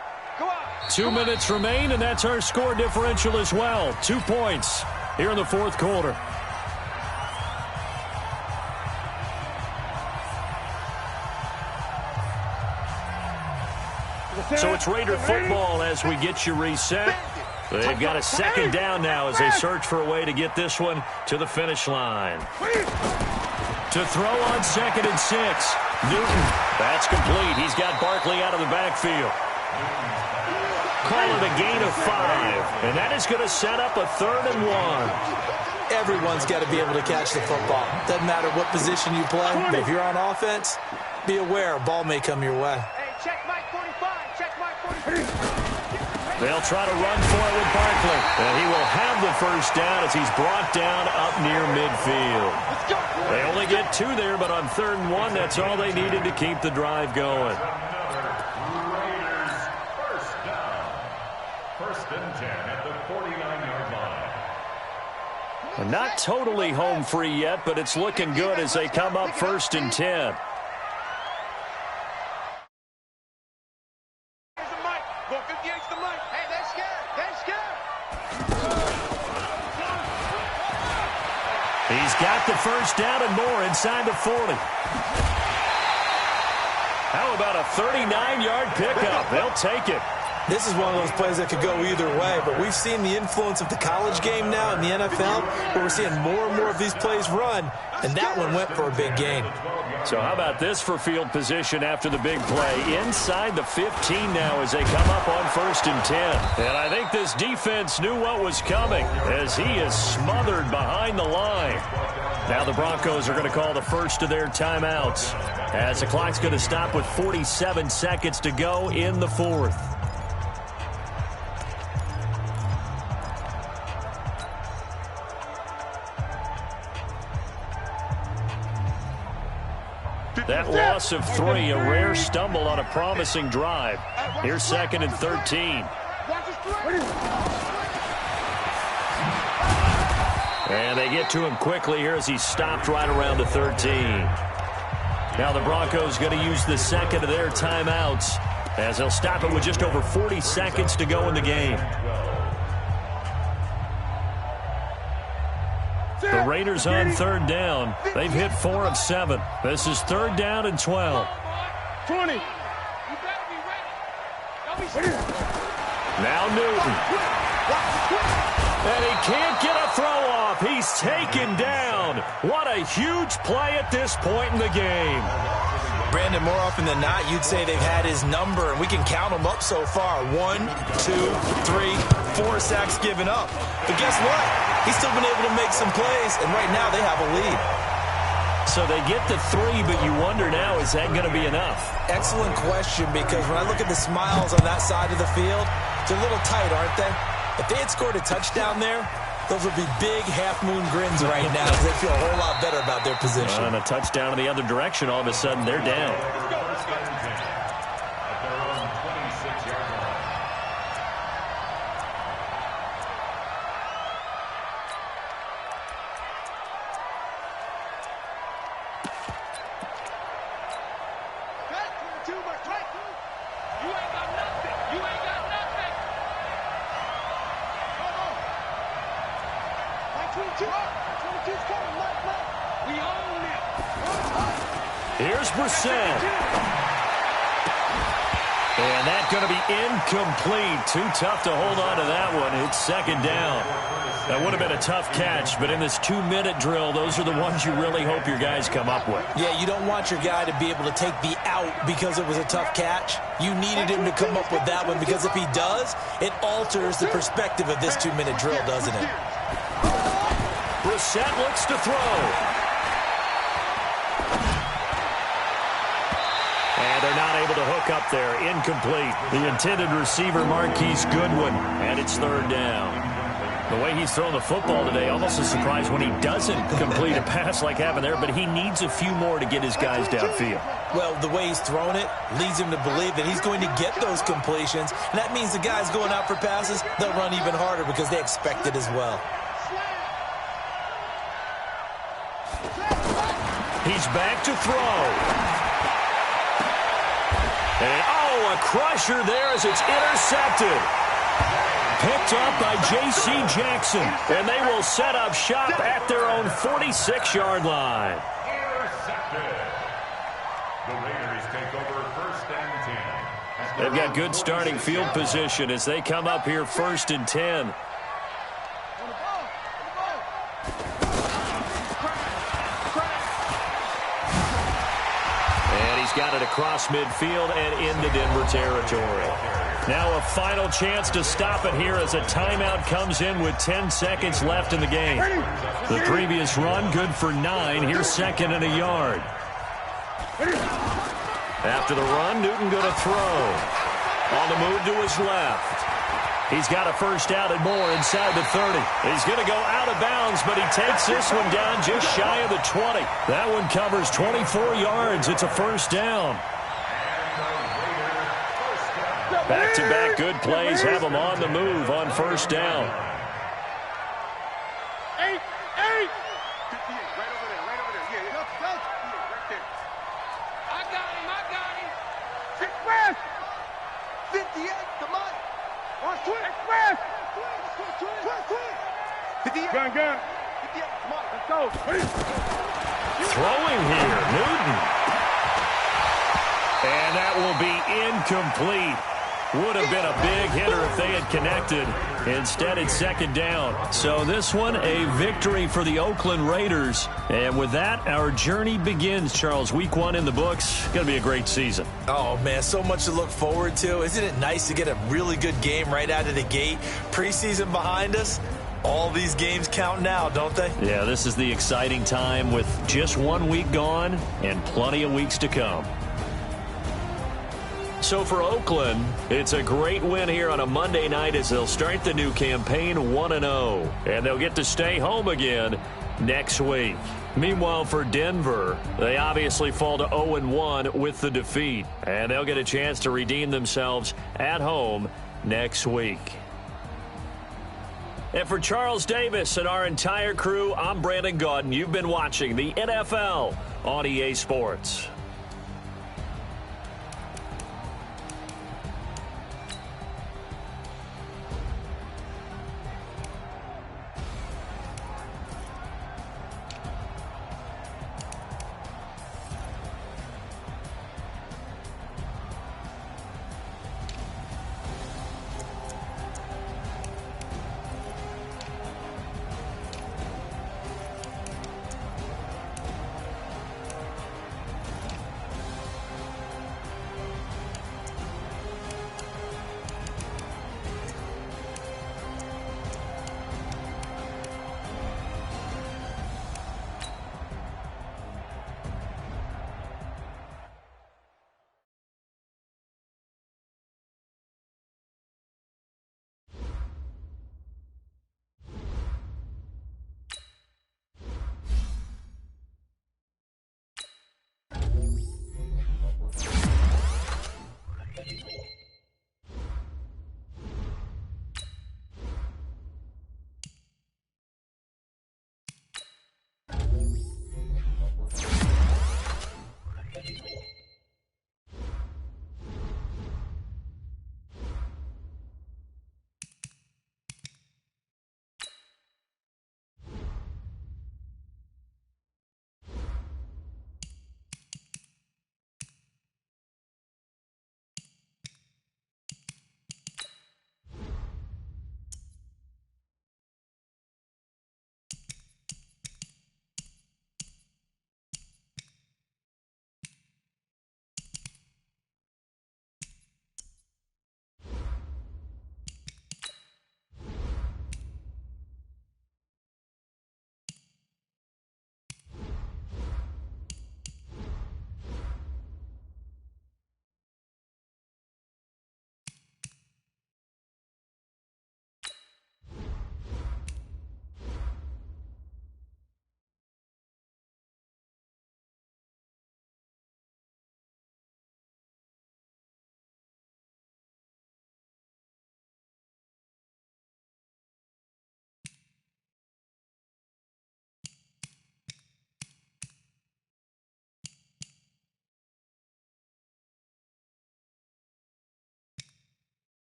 2 minutes remain, and that's our score differential as well. 2 points here in the 4th quarter. So it's Raider football as we get you reset. They've got a 2nd down now as they search for a way to get this one to the finish line. To throw on 2nd and 6. Newton. That's complete. He's got Barkley out of the backfield. Call it a gain of 5. And that is going to set up a 3rd and 1. Everyone's got to be able to catch the football. Doesn't matter what position you play. But if you're on offense, be aware a ball may come your way. Check Mike 45. Check Mike 45. They'll try to run for it with Barkley. And he will have the first down as he's brought down up near midfield. They only get 2 there, but on 3rd and 1, that's all they needed to keep the drive going. Raiders first down. 1st and 10 at the 49-yard line. Not totally home free yet, but it's looking good as they come up 1st and 10. He's got the first down and more inside the 40. How about a 39-yard pickup? They'll take it. This is one of those plays that could go either way, but we've seen the influence of the college game now in the NFL, where we're seeing more and more of these plays run, and that one went for a big gain. So how about this for field position after the big play? Inside the 15 now as they come up on 1st and 10. And I think this defense knew what was coming as he is smothered behind the line. Now the Broncos are going to call the first of their timeouts as the clock's going to stop with 47 seconds to go in the 4th. That loss of 3, a rare stumble on a promising drive. Here's 2nd and 13. And they get to him quickly here as he stopped right around the 13. Now the Broncos going to use the 2nd of their timeouts as they'll stop it with just over 40 seconds to go in the game. The Raiders on 3rd down. They've hit 4 of 7. This is 3rd down and 12. 20. Now Newton. And he can't get a throw off. He's taken down. What a huge play at this point in the game. Brandon, more often than not, you'd say they've had his number, and we can count them up so far. 1, 2, 3, 4 sacks given up. But guess what? He's still been able to make some plays, and right now they have a lead. So they get the 3, but you wonder now, is that going to be enough? Excellent question, because when I look at the smiles on that side of the field, they're a little tight, aren't they? If they had scored a touchdown there, those would be big half-moon grins right now because they feel a whole lot better about their position. And a touchdown in the other direction, all of a sudden they're down. Here's Brissett. And that's going to be incomplete. Too tough to hold on to that one. It's second down. That would have been a tough catch, but in this 2-minute drill, those are the ones you really hope your guys come up with. Yeah, you don't want your guy to be able to take the out because it was a tough catch. You needed him to come up with that one because if he does, it alters the perspective of this 2-minute drill, doesn't it? Brissett looks to throw. And they're not able to hook up there. Incomplete. The intended receiver, Marquise Goodwin. And it's third down. The way he's thrown the football today, almost a surprise when he doesn't complete a pass like happened there, but he needs a few more to get his guys downfield. Well, the way he's thrown it leads him to believe that he's going to get those completions, and that means the guys going out for passes, they'll run even harder because they expect it as well. He's back to throw. And, oh, a crusher there as it's intercepted. Picked up by J.C. Jackson. And they will set up shop at their own 46-yard line. Intercepted. The Raiders take over first and 10. They've got good starting field position as they come up here first and 10. And he's got it across midfield and into Denver territory. Now a final chance to stop it here as a timeout comes in with 10 seconds left in the game. The previous run good for 9. Here's second and a yard. After the run, Newton going to throw. On the move to his left. He's got a first down and more inside the 30. He's going to go out of bounds, but he takes this one down just shy of the 20. That one covers 24 yards. It's a first down. Back-to-back good plays have them on the move on first down. 8, 8. Right over there, right over there. Yeah, go. Right there. I got him. Express. 58, come on. One twin. Express. Twin. 58. Gun. 58, come on, let's go. Throwing here, Newton. And that will be incomplete. Would have been a big hitter if they had connected. Instead, it's second down. So this one, a victory for the Oakland Raiders. And with that, our journey begins, Charles. Week 1 in the books. Going to be a great season. Oh, man, so much to look forward to. Isn't it nice to get a really good game right out of the gate? Preseason behind us. All these games count now, don't they? Yeah, this is the exciting time with just 1 week gone and plenty of weeks to come. So for Oakland, it's a great win here on a Monday night as they'll start the new campaign 1-0. And they'll get to stay home again next week. Meanwhile, for Denver, they obviously fall to 0-1 with the defeat. And they'll get a chance to redeem themselves at home next week. And for Charles Davis and our entire crew, I'm Brandon Gaudin. You've been watching the NFL on EA Sports.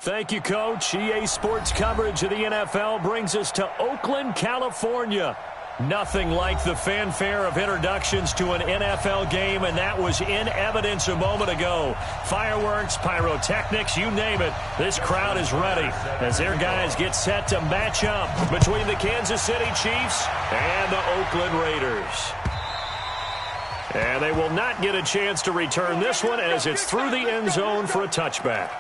Thank you, Coach. EA Sports coverage of the NFL brings us to Oakland, California. Nothing like the fanfare of introductions to an NFL game, and that was in evidence a moment ago. Fireworks, pyrotechnics, you name it. This crowd is ready as their guys get set to match up between the Kansas City Chiefs and the Oakland Raiders. And they will not get a chance to return this one as it's through the end zone for a touchback.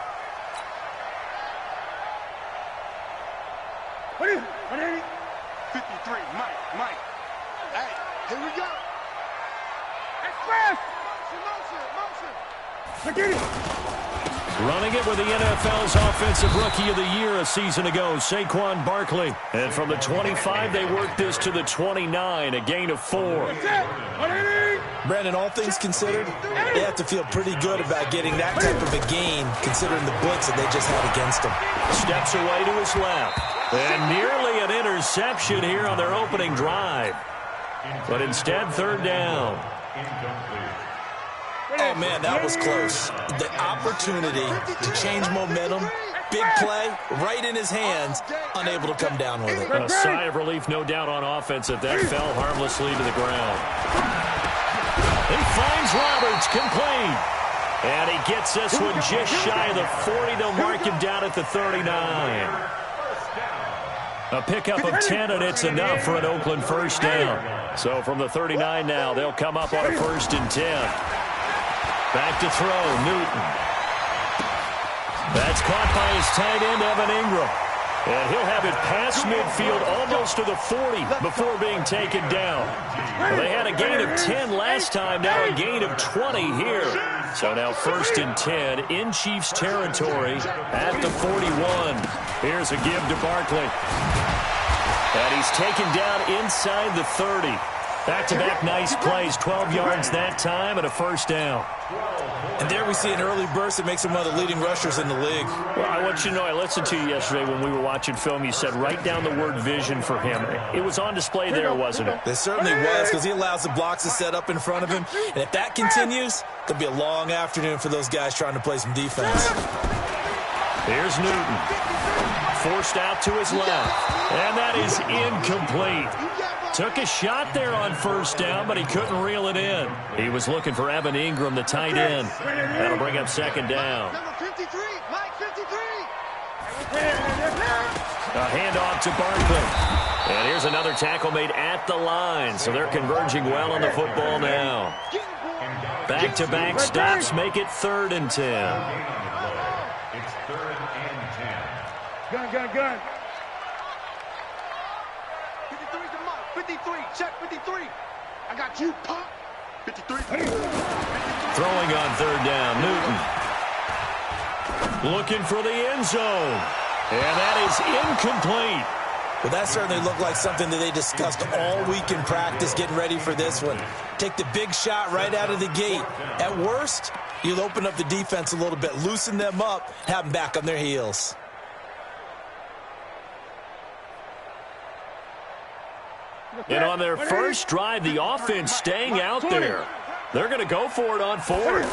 What is it? 53, Mike. Hey, here we go. Express! Motion. Look at it. Running it with the NFL's Offensive Rookie of the Year a season ago, Saquon Barkley. And from the 25, they worked this to the 29, a gain of 4. Brandon, all things considered, they have to feel pretty good about getting that type of a gain, considering the blitz that they just had against them. Steps away to his left. And nearly an interception here on their opening drive. But instead, third down. Oh, man, that was close. The opportunity to change momentum, big play, right in his hands, unable to come down with it. A sigh of relief, no doubt, on offense if that fell harmlessly to the ground. He finds Roberts, complete. And he gets this one just shy of the 40. They'll mark him down at the 39. A pickup of 10, and it's enough for an Oakland first down. So from the 39 now, they'll come up on a 1st and 10. Back to throw, Newton. That's caught by his tight end, Evan Ingram. And he'll have it past midfield almost to the 40 before being taken down. Well, they had a gain of 10 last time, now a gain of 20 here. So now 1st and 10 in Chiefs territory at the 41. Here's a give to Barkley. And he's taken down inside the 30. Back-to-back nice plays, 12 yards that time and a 1st down. And there we see an early burst that makes him one of the leading rushers in the league. Well, I want you to know, I listened to you yesterday when we were watching film. You said write down the word vision for him. It was on display there, wasn't it? It certainly was, because he allows the blocks to set up in front of him. And if that continues, it'll be a long afternoon for those guys trying to play some defense. Here's Newton. Forced out to his left. And that is incomplete. Took a shot there on 1st down, but he couldn't reel it in. He was looking for Evan Ingram, the tight end. That'll bring up 2nd down. Number 53, Mike 53. A handoff to Barkley. And here's another tackle made at the line. So they're converging well on the football now. Back-to-back stops make it 3rd and 10. It's 3rd and 10. Gun. 53 to Mike. 53. Check 53. I got you, Pop. 53. Throwing on 3rd down, Newton. Looking for the end zone. And that is incomplete. Well, that certainly looked like something that they discussed all week in practice, getting ready for this one. Take the big shot right out of the gate. At worst, you'll open up the defense a little bit, loosen them up, have them back on their heels. And on their first drive, the offense staying out there. They're going to go for it on 4th.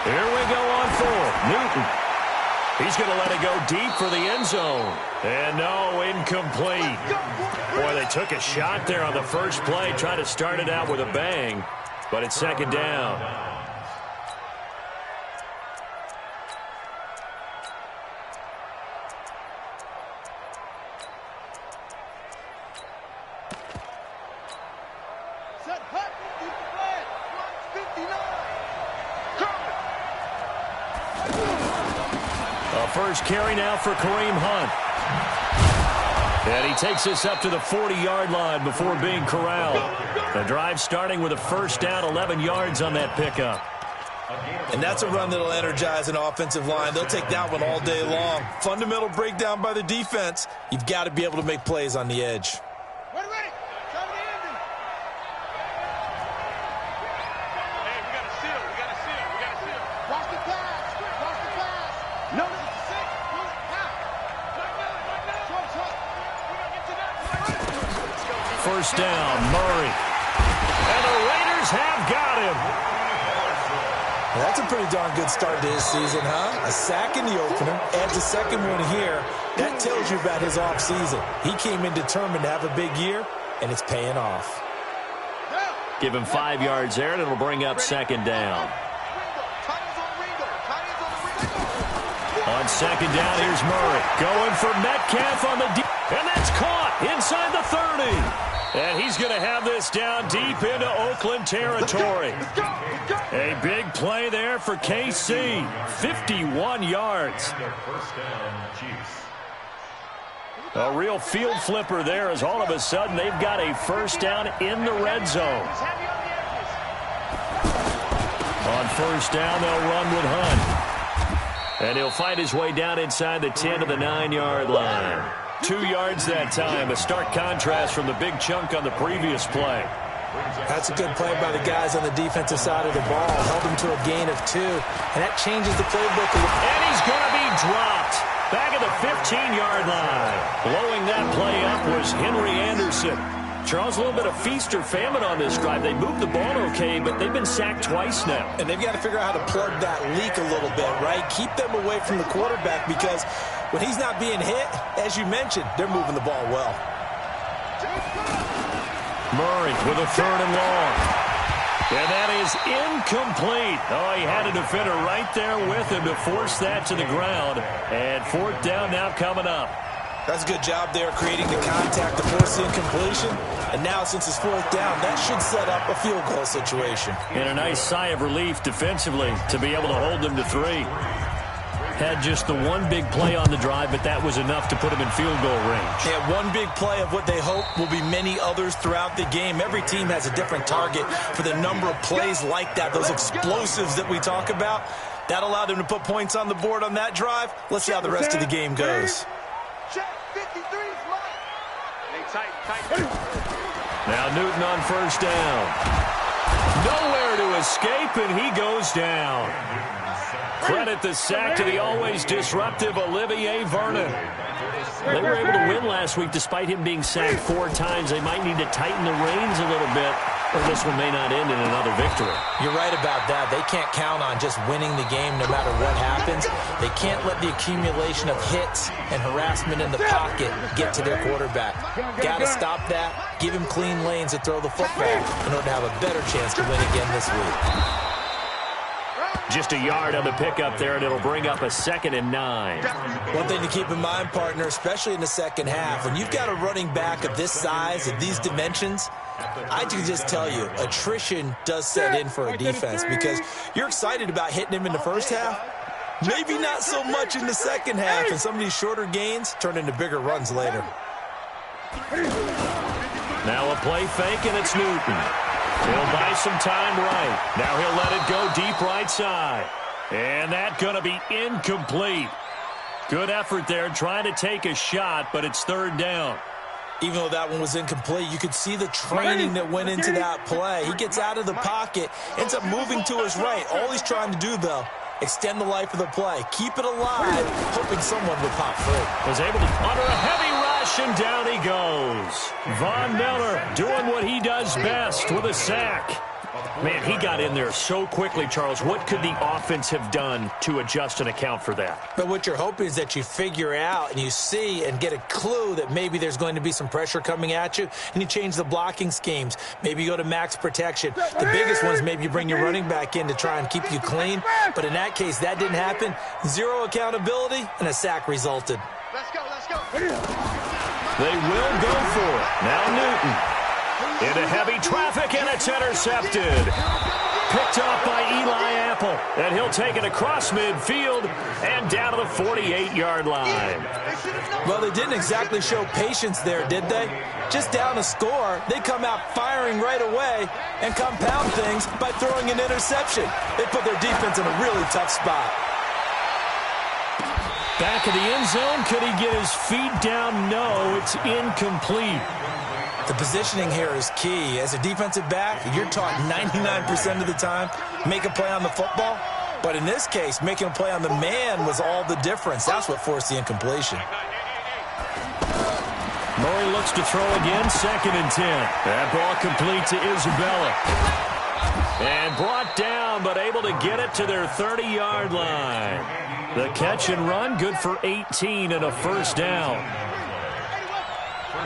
Here we go on 4th. Newton. He's going to let it go deep for the end zone. And no, incomplete. Boy, they took a shot there on the first play, trying to start it out with a bang. But it's 2nd down. First carry now for Kareem Hunt. And he takes this up to the 40-yard line before being corralled. The drive starting with a 1st down, 11 yards on that pickup. And that's a run that'll energize an offensive line. They'll take that one all day long. Fundamental breakdown by the defense. You've got to be able to make plays on the edge. First down, Murray. And the Raiders have got him. That's a pretty darn good start to his season, huh? A sack in the opener, adds a second one here. That tells you about his offseason. He came in determined to have a big year, and it's paying off. Give him 5 yards there, and it'll bring up second down. On second down, here's Murray. Going for Metcalf on the deep. And that's caught inside the 30. And he's going to have this down deep into Oakland territory. A big play there for KC. 51 yards. A real field flipper there as all of a sudden they've got a first down in the red zone. On first down, they'll run with Hunt. And he'll find his way down inside the 10 to the 9-yard line. 2 yards that time, a stark contrast from the big chunk on the previous play. That's a good play by the guys on the defensive side of the ball. Held him to a gain of 2, and that changes the playbook. And he's going to be dropped back at the 15-yard line. Blowing that play up was Henry Anderson. Charles, a little bit of feast or famine on this drive. They moved the ball okay, but they've been sacked twice now. And they've got to figure out how to plug that leak a little bit, right? Keep them away from the quarterback because when he's not being hit, as you mentioned, they're moving the ball well. Murray with a third and long. And that is incomplete. Oh, he had a defender right there with him to force that to the ground. And fourth down now coming up. That's a good job there creating the contact to force the incompletion. And now since it's fourth down, that should set up a field goal situation. And a nice sigh of relief defensively to be able to hold them to 3. Had just the one big play on the drive, but that was enough to put him in field goal range. Yeah, one big play of what they hope will be many others throughout the game. Every team has a different target for the number of plays like that, those explosives that we talk about. That allowed them to put points on the board on that drive. Let's see how the rest of the game goes. Now Newton on first down. Nowhere to escape, and he goes down. Credit the sack to the always disruptive Olivier Vernon. They were able to win last week despite him being sacked 4 times. They might need to tighten the reins a little bit, or this one may not end in another victory. You're right about that. They can't count on just winning the game no matter what happens. They can't let the accumulation of hits and harassment in the pocket get to their quarterback. Got to stop that, give him clean lanes to throw the football in order to have a better chance to win again this week. Just a yard on the pickup there, and it'll bring up a 2nd and 9. One thing to keep in mind, partner, especially in the second half, when you've got a running back of this size, of these dimensions, I can just tell you, attrition does set in for a defense because you're excited about hitting him in the first half. Maybe not so much in the second half, and some of these shorter gains turn into bigger runs later. Now a play fake, and it's Newton. He'll buy some time right. Now he'll let it go deep right side. And that's going to be incomplete. Good effort there trying to take a shot, but it's third down. Even though that one was incomplete, you could see the training that went into that play. He gets out of the pocket, ends up moving to his right. All he's trying to do, though, extend the life of the play. Keep it alive, hoping someone would pop free. Was able to under a heavy rush, and down he goes. Von Miller doing what he does best with a sack. Man, he got in there so quickly, Charles. What could the offense have done to adjust and account for that? But what you're hoping is that you figure out and you see and get a clue that maybe there's going to be some pressure coming at you, and you change the blocking schemes. Maybe you go to max protection. The biggest one is maybe you bring your running back in to try and keep you clean. But in that case, that didn't happen. Zero accountability, and a sack resulted. Let's go, let's go. They will go for it. Now Newton. Into heavy traffic, and it's intercepted. Picked off by Eli Apple. And he'll take it across midfield and down to the 48-yard line. Well, they didn't exactly show patience there, did they? Just down a score, they come out firing right away and compound things by throwing an interception. They put their defense in a really tough spot. Back of the end zone. Could he get his feet down? No, it's incomplete. The positioning here is key. As a defensive back, you're taught 99% of the time, make a play on the football. But in this case, making a play on the man was all the difference. That's what forced the incompletion. Murray looks to throw again, 2nd and 10. That ball complete to Isabella. And brought down, but able to get it to their 30-yard line. The catch and run, good for 18 and a first down.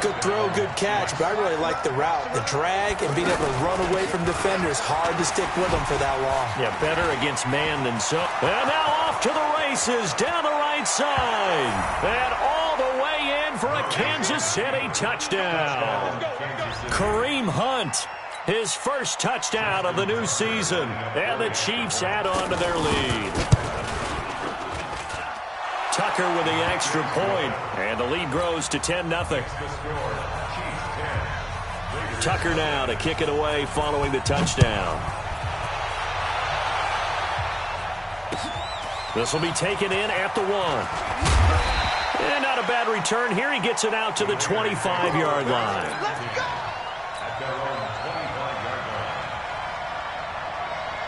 Good throw, good catch, but I really like the route. The drag and being able to run away from defenders, hard to stick with them for that long. Yeah, better against man than so. And now off to the races, down the right side. And all the way in for a Kansas City touchdown. Kareem Hunt, his first touchdown of the new season. And the Chiefs add on to their lead. Tucker with the extra point, and the lead grows to 10-0. Tucker now to kick it away following the touchdown. This will be taken in at the 1. And not a bad return here. He gets it out to the 25-yard line.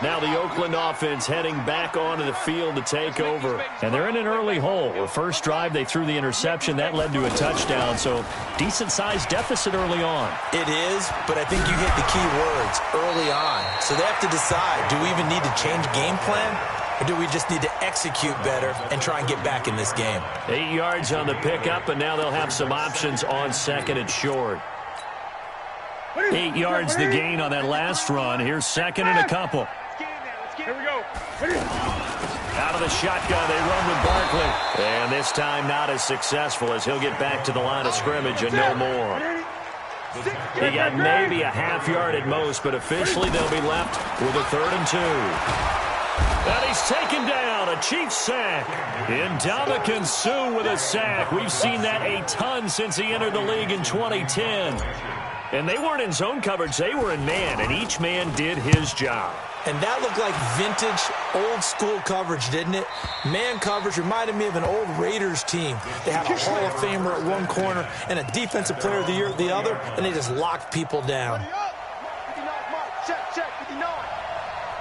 Now the Oakland offense heading back onto the field to take over. And they're in an early hole. The first drive, they threw the interception. That led to a touchdown. So decent-sized deficit early on. It is, but I think you hit the key words, early on. So they have to decide, do we even need to change game plan? Or do we just need to execute better and try and get back in this game? 8 yards on the pickup, and now they'll have some options on second and short. 8 yards the gain on that last run. Here's second and a couple. Here we go. Out of the shotgun, they run with Barkley. And this time not as successful as he'll get back to the line of scrimmage and no more. He got maybe a half yard at most, but officially they'll be left with a 3rd and 2. And he's taken down, a Chiefs sack. Ndamukong Suh with a sack. We've seen that a ton since he entered the league in 2010. And they weren't in zone coverage, they were in man, and each man did his job. And that looked like vintage, old-school coverage, didn't it? Man coverage reminded me of an old Raiders team. They had a Hall of Famer at one corner and a Defensive Player of the Year at the other, and they just locked people down. 59, mark. Check, 59.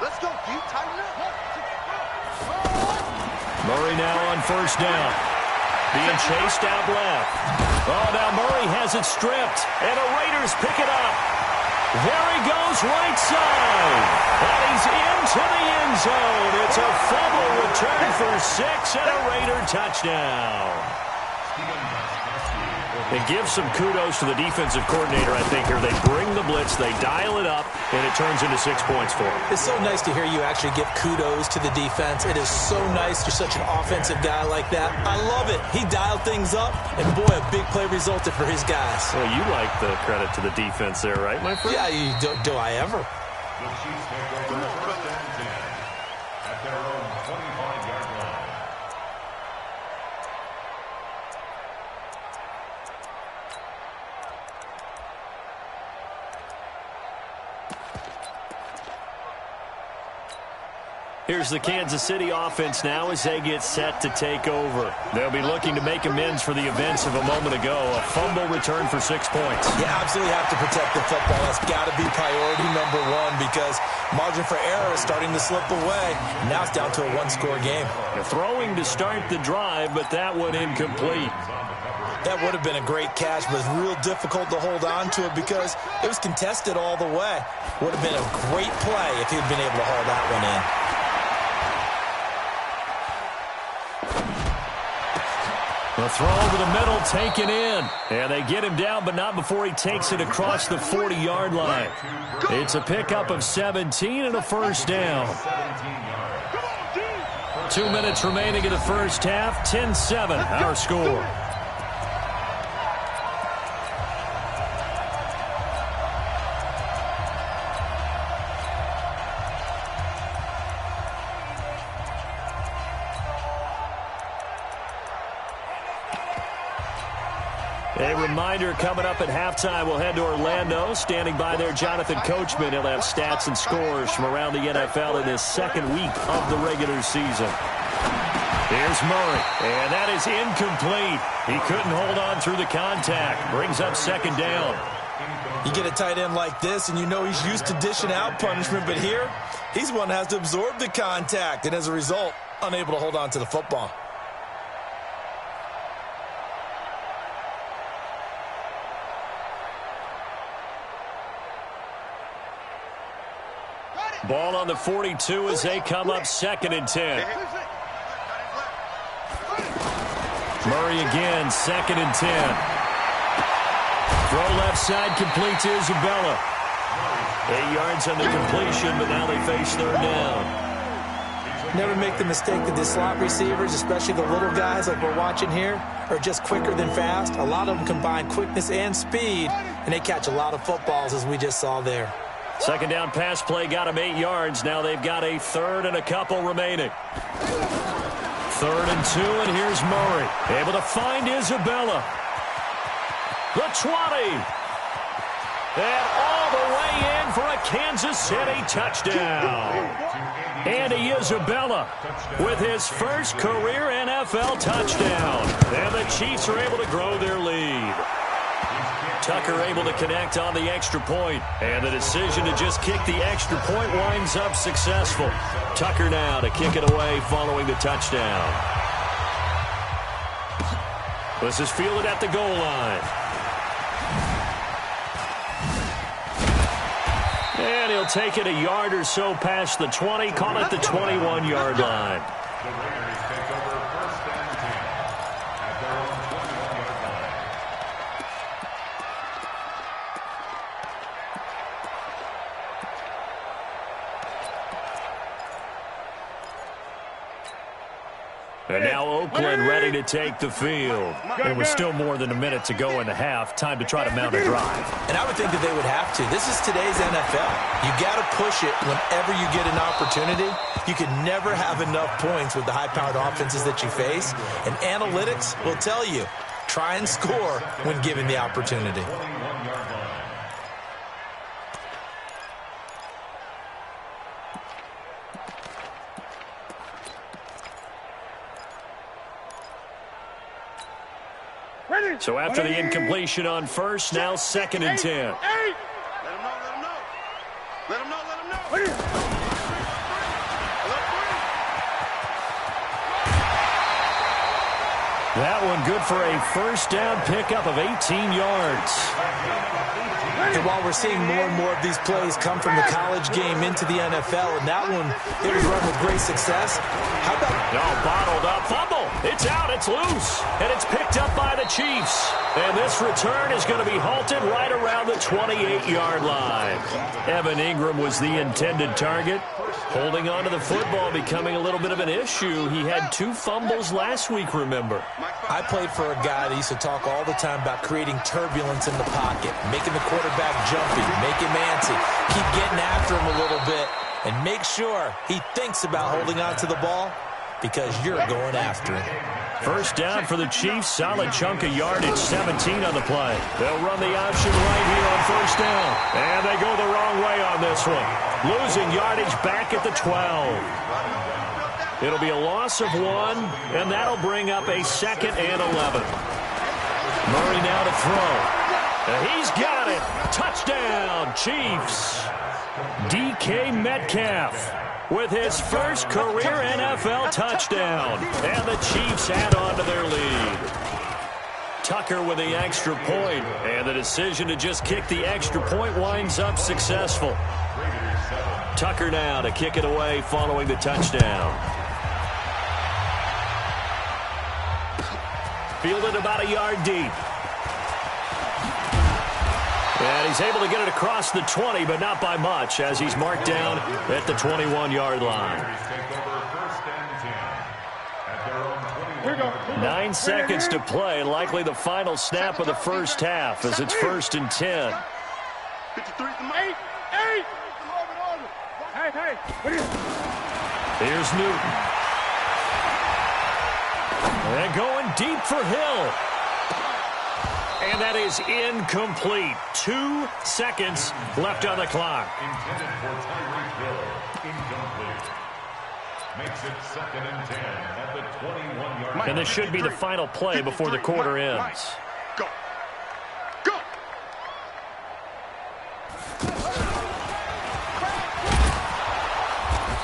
Let's go, D. Tighten up. Murray now on first down. Being chased out left. Oh, now Murray has it stripped, and the Raiders pick it up. There he goes, right side. And he's into the end zone. It's a fumble return for 6 and a Raider touchdown. It gives some kudos to the defensive coordinator, I think, here. They bring the blitz, they dial it up, and it turns into 6 points for them. It's so nice to hear you actually give kudos to the defense. It is so nice. You're such an offensive guy like that. I love it. He dialed things up, and boy, a big play resulted for his guys. Well, you like the credit to the defense there, right, my friend? Yeah, do I ever? The Chiefs take over first and 10 at their own 25-yard line. Here's the Kansas City offense now as they get set to take over. They'll be looking to make amends for the events of a moment ago. A fumble return for 6 points. You absolutely have to protect the football. That's got to be priority number one because margin for error is starting to slip away. And now it's down to a one-score game. They're throwing to start the drive, but that one incomplete. That would have been a great catch, but it's real difficult to hold on to it because it was contested all the way. Would have been a great play if he'd been able to haul that one in. The throw over the middle taken in. And they get him down, but not before he takes it across the 40-yard line. It's a pickup of 17 and a first down. 2 minutes remaining in the first half. 10-7, our score. A reminder coming up at halftime, we'll head to Orlando. Standing by there, Jonathan Coachman. He'll have stats and scores from around the NFL in this second week of the regular season. Here's Murray, and that is incomplete. He couldn't hold on through the contact. Brings up second down. You get a tight end like this, and you know he's used to dishing out punishment, but here, he's one that has to absorb the contact, and as a result, unable to hold on to the football. Ball on the 42 as they come up 2nd and 10. Murray again, 2nd and 10. Throw left side, complete to Isabella. 8 yards on the completion, but now they face 3rd down. Never make the mistake that the slot receivers, especially the little guys like we're watching here, are just quicker than fast. A lot of them combine quickness and speed, and they catch a lot of footballs, as we just saw there. 2nd down pass play got them 8 yards. Now they've got a 3rd and a couple remaining. 3rd and 2, and here's Murray. Able to find Isabella. The 20. And all the way in for a Kansas City touchdown. Andy Isabella with his first career NFL touchdown. And the Chiefs are able to grow their lead. Tucker able to connect on the extra point. And the decision to just kick the extra point winds up successful. Tucker now to kick it away following the touchdown. This is fielded at the goal line. And he'll take it a yard or so past the 20, call it the 21-yard line. The Raiders take over 1st and 10 at their own 21-yard line. And now Oakland ready to take the field. It was still more than a minute to go in the half. Time to try to mount a drive. And I would think that they would have to. This is today's NFL. You got to push it whenever you get an opportunity. You can never have enough points with the high-powered offenses that you face. And analytics will tell you, try and score when given the opportunity. 21-yard line. So after the incompletion on first, now 2nd and 10. Let him know, let him know. Let him know, let him know. That one good for a first down pickup of 18 yards. And while we're seeing more and more of these plays come from the college game into the NFL, and that one, it was run with great success. How about... No, bottled up. Fumble. It's out. It's loose. And it's picked up by the Chiefs. And this return is going to be halted right around the 28-yard line. Evan Ingram was the intended target. Holding on to the football becoming a little bit of an issue. He had 2 fumbles last week, remember. I played for a guy that used to talk all the time about creating turbulence in the pocket, making the quarterback jumpy, make him antsy, keep getting after him a little bit, and make sure he thinks about holding on to the ball because you're going after him. First down for the Chiefs. Solid chunk of yardage, 17 on the play. They'll run the option right here on first down. And they go the wrong way on this one. Losing yardage back at the 12. It'll be a loss of 1, and that'll bring up a 2nd and 11. Murray now to throw. And he's got it. Touchdown, Chiefs. DK Metcalf with his first career NFL touchdown. And the Chiefs add on to their lead. Tucker with the extra point. And the decision to just kick the extra point winds up successful. Tucker now to kick it away following the touchdown. Fielded about a yard deep. And he's able to get it across the 20, but not by much, as he's marked down at the 21-yard line. 9 seconds to play, likely the final snap of the first half, as it's 1st and 10. 53 to 8. Hey. Here's Newton. And going deep for Hill. And that is incomplete. 2 seconds left on the clock. Intended for Tyreek Hill. Incomplete. Makes it 2nd and 10 at the 21-yard line. And this should be the final play before the quarter ends. Go.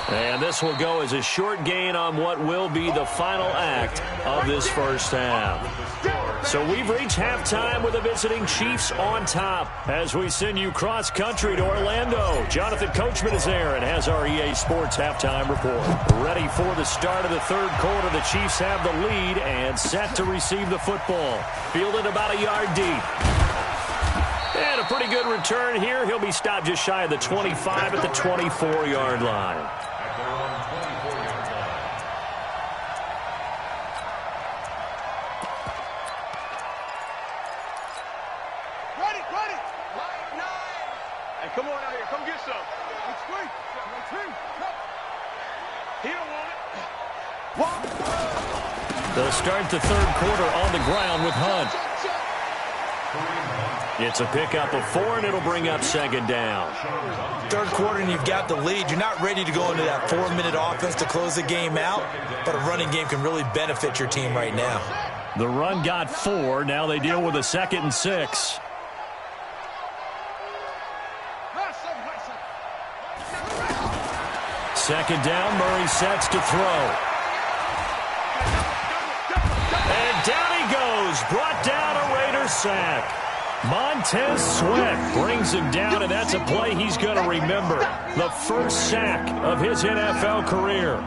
And this will go as a short gain on what will be the final act of this first half. With the score So we've reached halftime with the visiting Chiefs on top. As we send you cross-country to Orlando, Jonathan Coachman is there and has our EA Sports halftime report. Ready for the start of the third quarter. The Chiefs have the lead and set to receive the football. Fielded about a yard deep. And a pretty good return here. He'll be stopped just shy of the 25 at the 24-yard line. Come on out here. Come get some. It's free. He don't want it. They'll start the third quarter on the ground with Hunt. It's a pickup of 4, and it'll bring up second down. Third quarter, and you've got the lead. You're not ready to go into that 4-minute offense to close the game out, but a running game can really benefit your team right now. The run got 4. Now they deal with a 2nd and 6. Second down, Murray sets to throw. And down he goes, brought down a Raider sack. Montez Sweat brings him down, and that's a play he's going to remember. The first sack of his NFL career.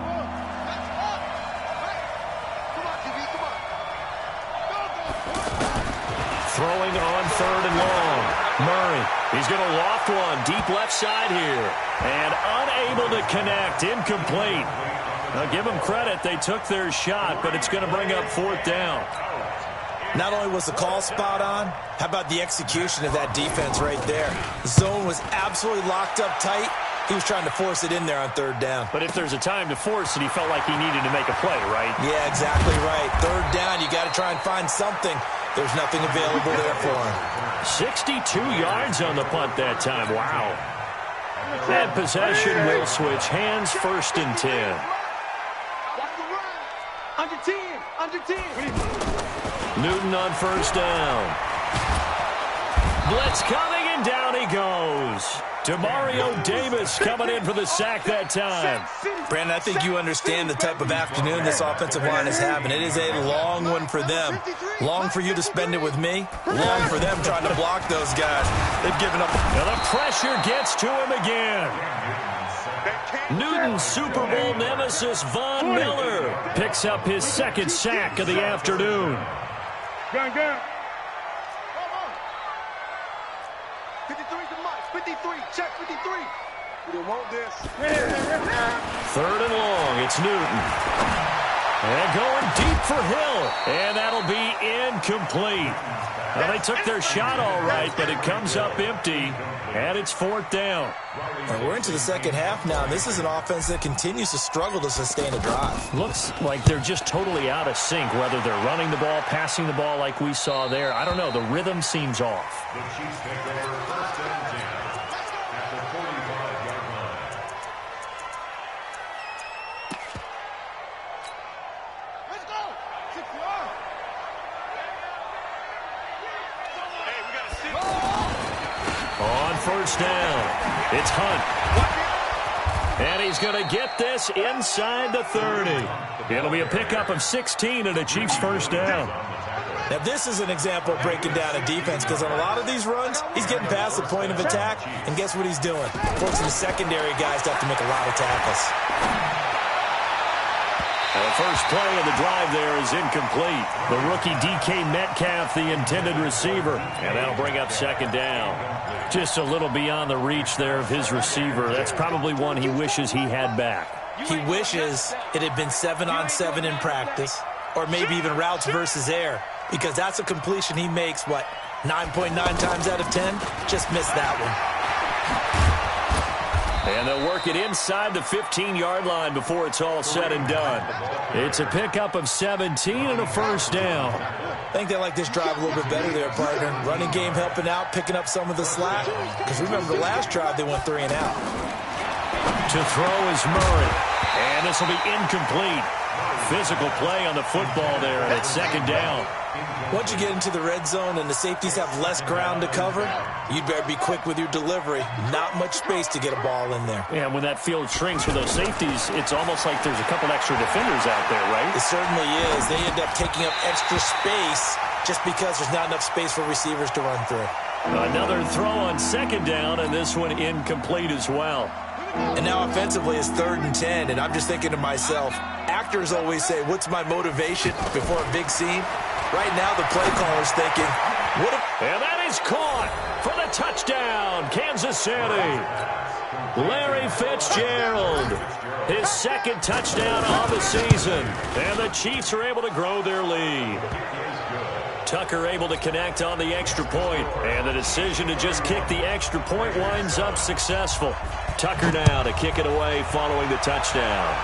Throwing on 3rd and long. Murray, he's going to loft one deep left side here. And unable to connect, incomplete. Now give them credit, they took their shot, but it's going to bring up 4th down. Not only was the call spot on, how about the execution of that defense right there? The zone was absolutely locked up tight. He was trying to force it in there on 3rd down. But if there's a time to force it, he felt like he needed to make a play, right? Yeah, exactly right. 3rd down, you got to try and find something. There's nothing available there for him. 62 yards on the punt that time. Wow. And possession will switch hands, 1st and 10. Under 10. Under 10. Newton on 1st down. Blitz coming, and down he goes. Demario Davis coming in for the sack that time. Brandon, I think you understand the type of afternoon this offensive line is having. It is a long one for them. Long for you to spend it with me. Long for them trying to block those guys. They've given up. Now the pressure gets to him again. Newton's Super Bowl nemesis, Von Miller, picks up his 2nd sack of the afternoon. Gun. 53 to Mike. 53. Check 53. We don't want this. 3rd and long. It's Newton. And going deep for Hill. And that'll be incomplete. Well, they took their shot all right, but it comes up empty. And it's 4th down. And we're into the second half now. This is an offense that continues to struggle to sustain a drive. Looks like they're just totally out of sync, whether they're running the ball, passing the ball like we saw there. I don't know. The rhythm seems off. The Chiefs take over 1st and 10 at the 45-yard line. Let's go. 6 yards. Hey, we got to sit. On 1st down, it's Hunt. And he's going to get this inside the 30. It'll be a pickup of 16 and a Chiefs 1st down. Now, this is an example of breaking down a defense, because on a lot of these runs, he's getting past the point of attack, and guess what he's doing? Forcing the secondary guys to have to make a lot of tackles. The first play of the drive there is incomplete. The rookie DK Metcalf, the intended receiver, and that'll bring up 2nd down. Just a little beyond the reach there of his receiver. That's probably one he wishes he had back. He wishes it had been 7-on-7 in practice, or maybe even routes versus air, because that's a completion he makes, 9.9 times out of 10? Just missed that one. And they'll work it inside the 15-yard line before it's all said and done. It's a pickup of 17 and a 1st down. I think they like this drive a little bit better there, partner. Running game helping out, picking up some of the slack. Because remember, the last drive, they went 3 and out. To throw is Murray. And this will be incomplete. Physical play on the football there, and it's 2nd down. Once you get into the red zone and the safeties have less ground to cover, you'd better be quick with your delivery. Not much space to get a ball in there. Yeah, when that field shrinks for those safeties, it's almost like there's a couple extra defenders out there, right? It certainly is. They end up taking up extra space just because there's not enough space for receivers to run through. Another throw on second down, and this one incomplete as well. And now offensively it's 3rd and 10, and I'm just thinking to myself, actors always say, what's my motivation before a big scene? Right now the play caller's thinking, what if... And that is caught for the touchdown, Kansas City. Larry Fitzgerald, his 2nd touchdown of the season, and the Chiefs are able to grow their lead. Tucker able to connect on the extra point, and the decision to just kick the extra point winds up successful. Tucker now to kick it away following the touchdown.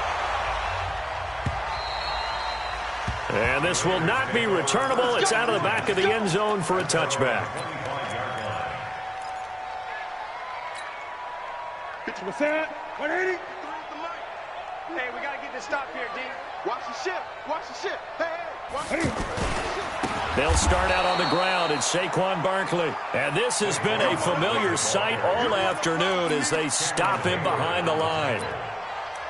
And this will not be returnable. It's out of the back of the end zone for a touchback. 50%, 180. Hey, we got to get this stop here, D. Watch the ship. Watch the ship. Hey, watch the ship. They'll start out on the ground. It's Saquon Barkley. And this has been a familiar sight all afternoon as they stop him behind the line.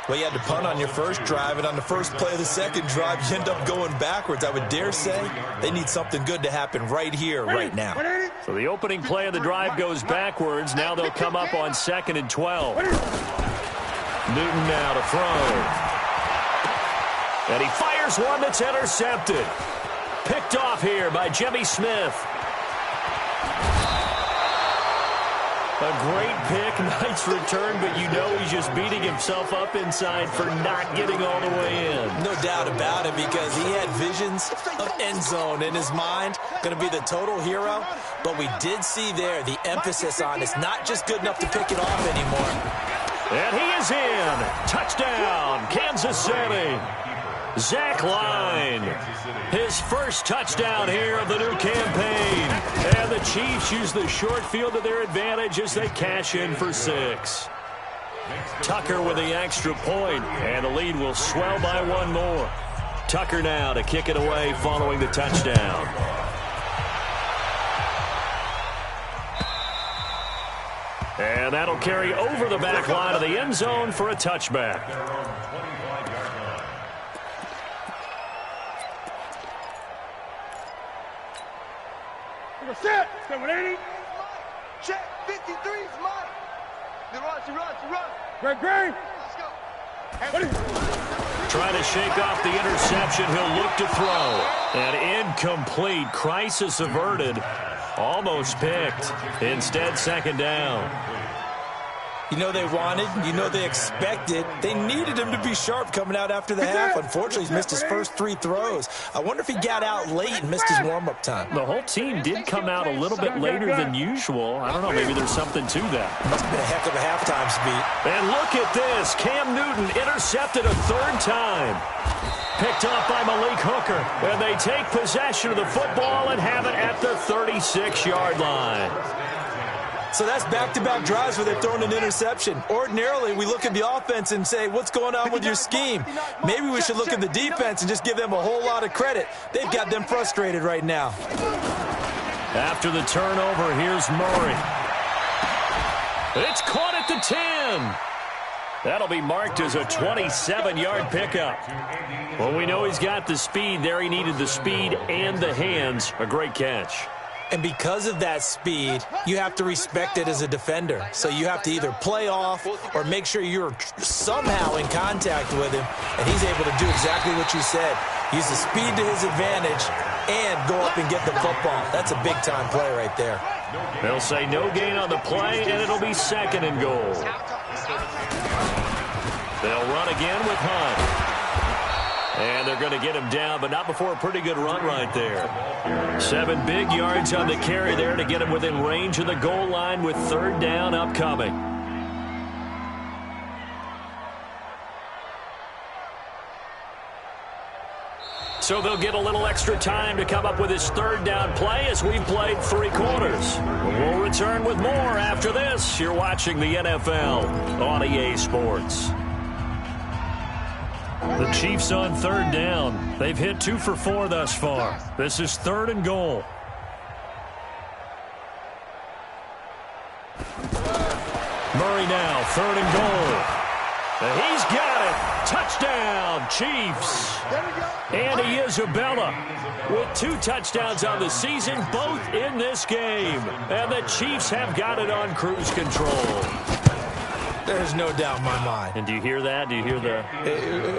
Well, you had to punt on your first drive, and on the first play of the second drive, you end up going backwards. I would dare say they need something good to happen right here, right now. So the opening play of the drive goes backwards. Now they'll come up on 2nd and 12. Newton now to throw. And he fires one that's intercepted. Picked off here by Jimmy Smith. A great pick, nice return, but you know he's just beating himself up inside for not getting all the way in. No doubt about it, because he had visions of end zone in his mind. Going to be the total hero. But we did see there the emphasis on it's not just good enough to pick it off anymore. And he is in. Touchdown, Kansas City. Zach Line, his first touchdown here of the new campaign. And the Chiefs use the short field to their advantage as they cash in for 6. Tucker with the extra point, and the lead will swell by 1 more. Tucker now to kick it away following the touchdown. And that'll carry over the back line of the end zone for a touchback. Set, 780. Check, 53 is mine. She runs. Great. Let's go. Trying to shake off the interception. He'll look to throw. And incomplete. Crisis averted. Almost picked. Instead, 2nd down. You know they wanted, you know they expected. They needed him to be sharp coming out after the half. Unfortunately, he's missed his first 3 throws. I wonder if he got out late and missed his warm-up time. The whole team did come out a little bit later than usual. I don't know, maybe there's something to that. Must have been a heck of a halftime speed. And look at this. Cam Newton intercepted a 3rd time. Picked off by Malik Hooker. And they take possession of the football and have it at the 36-yard line. So that's back-to-back drives where they've thrown an interception. Ordinarily, we look at the offense and say, what's going on with your scheme? Maybe we should look at the defense and just give them a whole lot of credit. They've got them frustrated right now. After the turnover, here's Murray. It's caught at the 10. That'll be marked as a 27-yard pickup. Well, we know he's got the speed there. He needed the speed and the hands. A great catch. And because of that speed, you have to respect it as a defender. So you have to either play off or make sure you're somehow in contact with him. And he's able to do exactly what you said. Use the speed to his advantage and go up and get the football. That's a big-time play right there. They'll say no gain on the play, and it'll be 2nd and goal. They'll run again with Hunt. And they're going to get him down, but not before a pretty good run right there. 7 big yards on the carry there to get him within range of the goal line with 3rd down upcoming. So they'll get a little extra time to come up with his 3rd down play as we've played 3 quarters. We'll return with more after this. You're watching the NFL on EA Sports. The Chiefs on 3rd down. They've hit 2 for 4 thus far. This is 3rd and goal. Murray now, 3rd and goal. And he's got it. Touchdown, touchdown, Chiefs. Andy Isabella with 2 touchdowns on the season, both in this game. And the Chiefs have got it on cruise control. There's no doubt in my mind. And do you hear that? Do you hear the...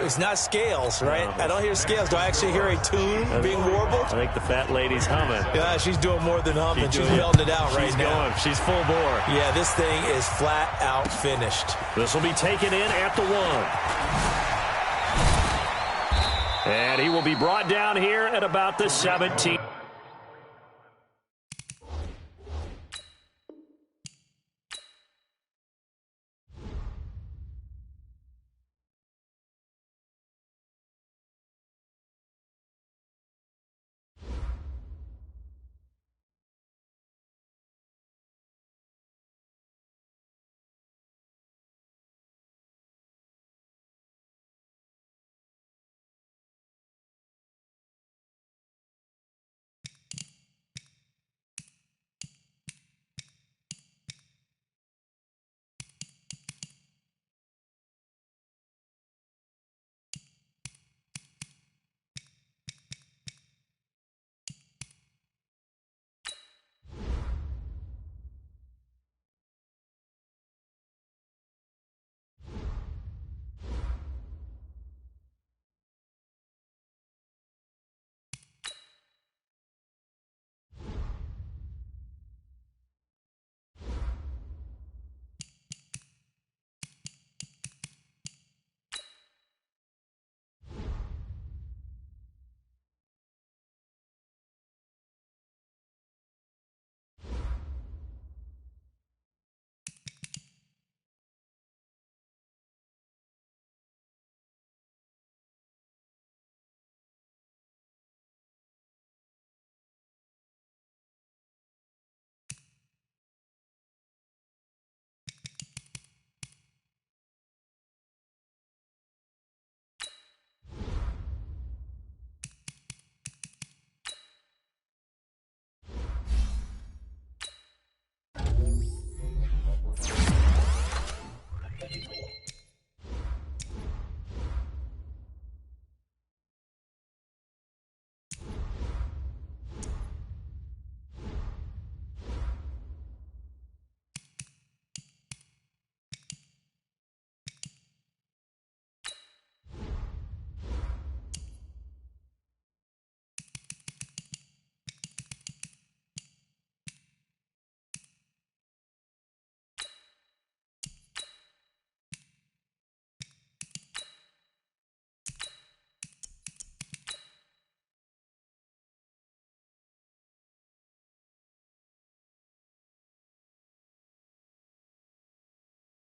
It's not scales, right? I don't hear scales. Do I actually hear a tune being warbled? I think the fat lady's humming. Yeah, she's doing more than humming. She's belting it out right now. Going. She's full bore. Yeah, this thing is flat out finished. This will be taken in at the 1. And he will be brought down here at about the 17.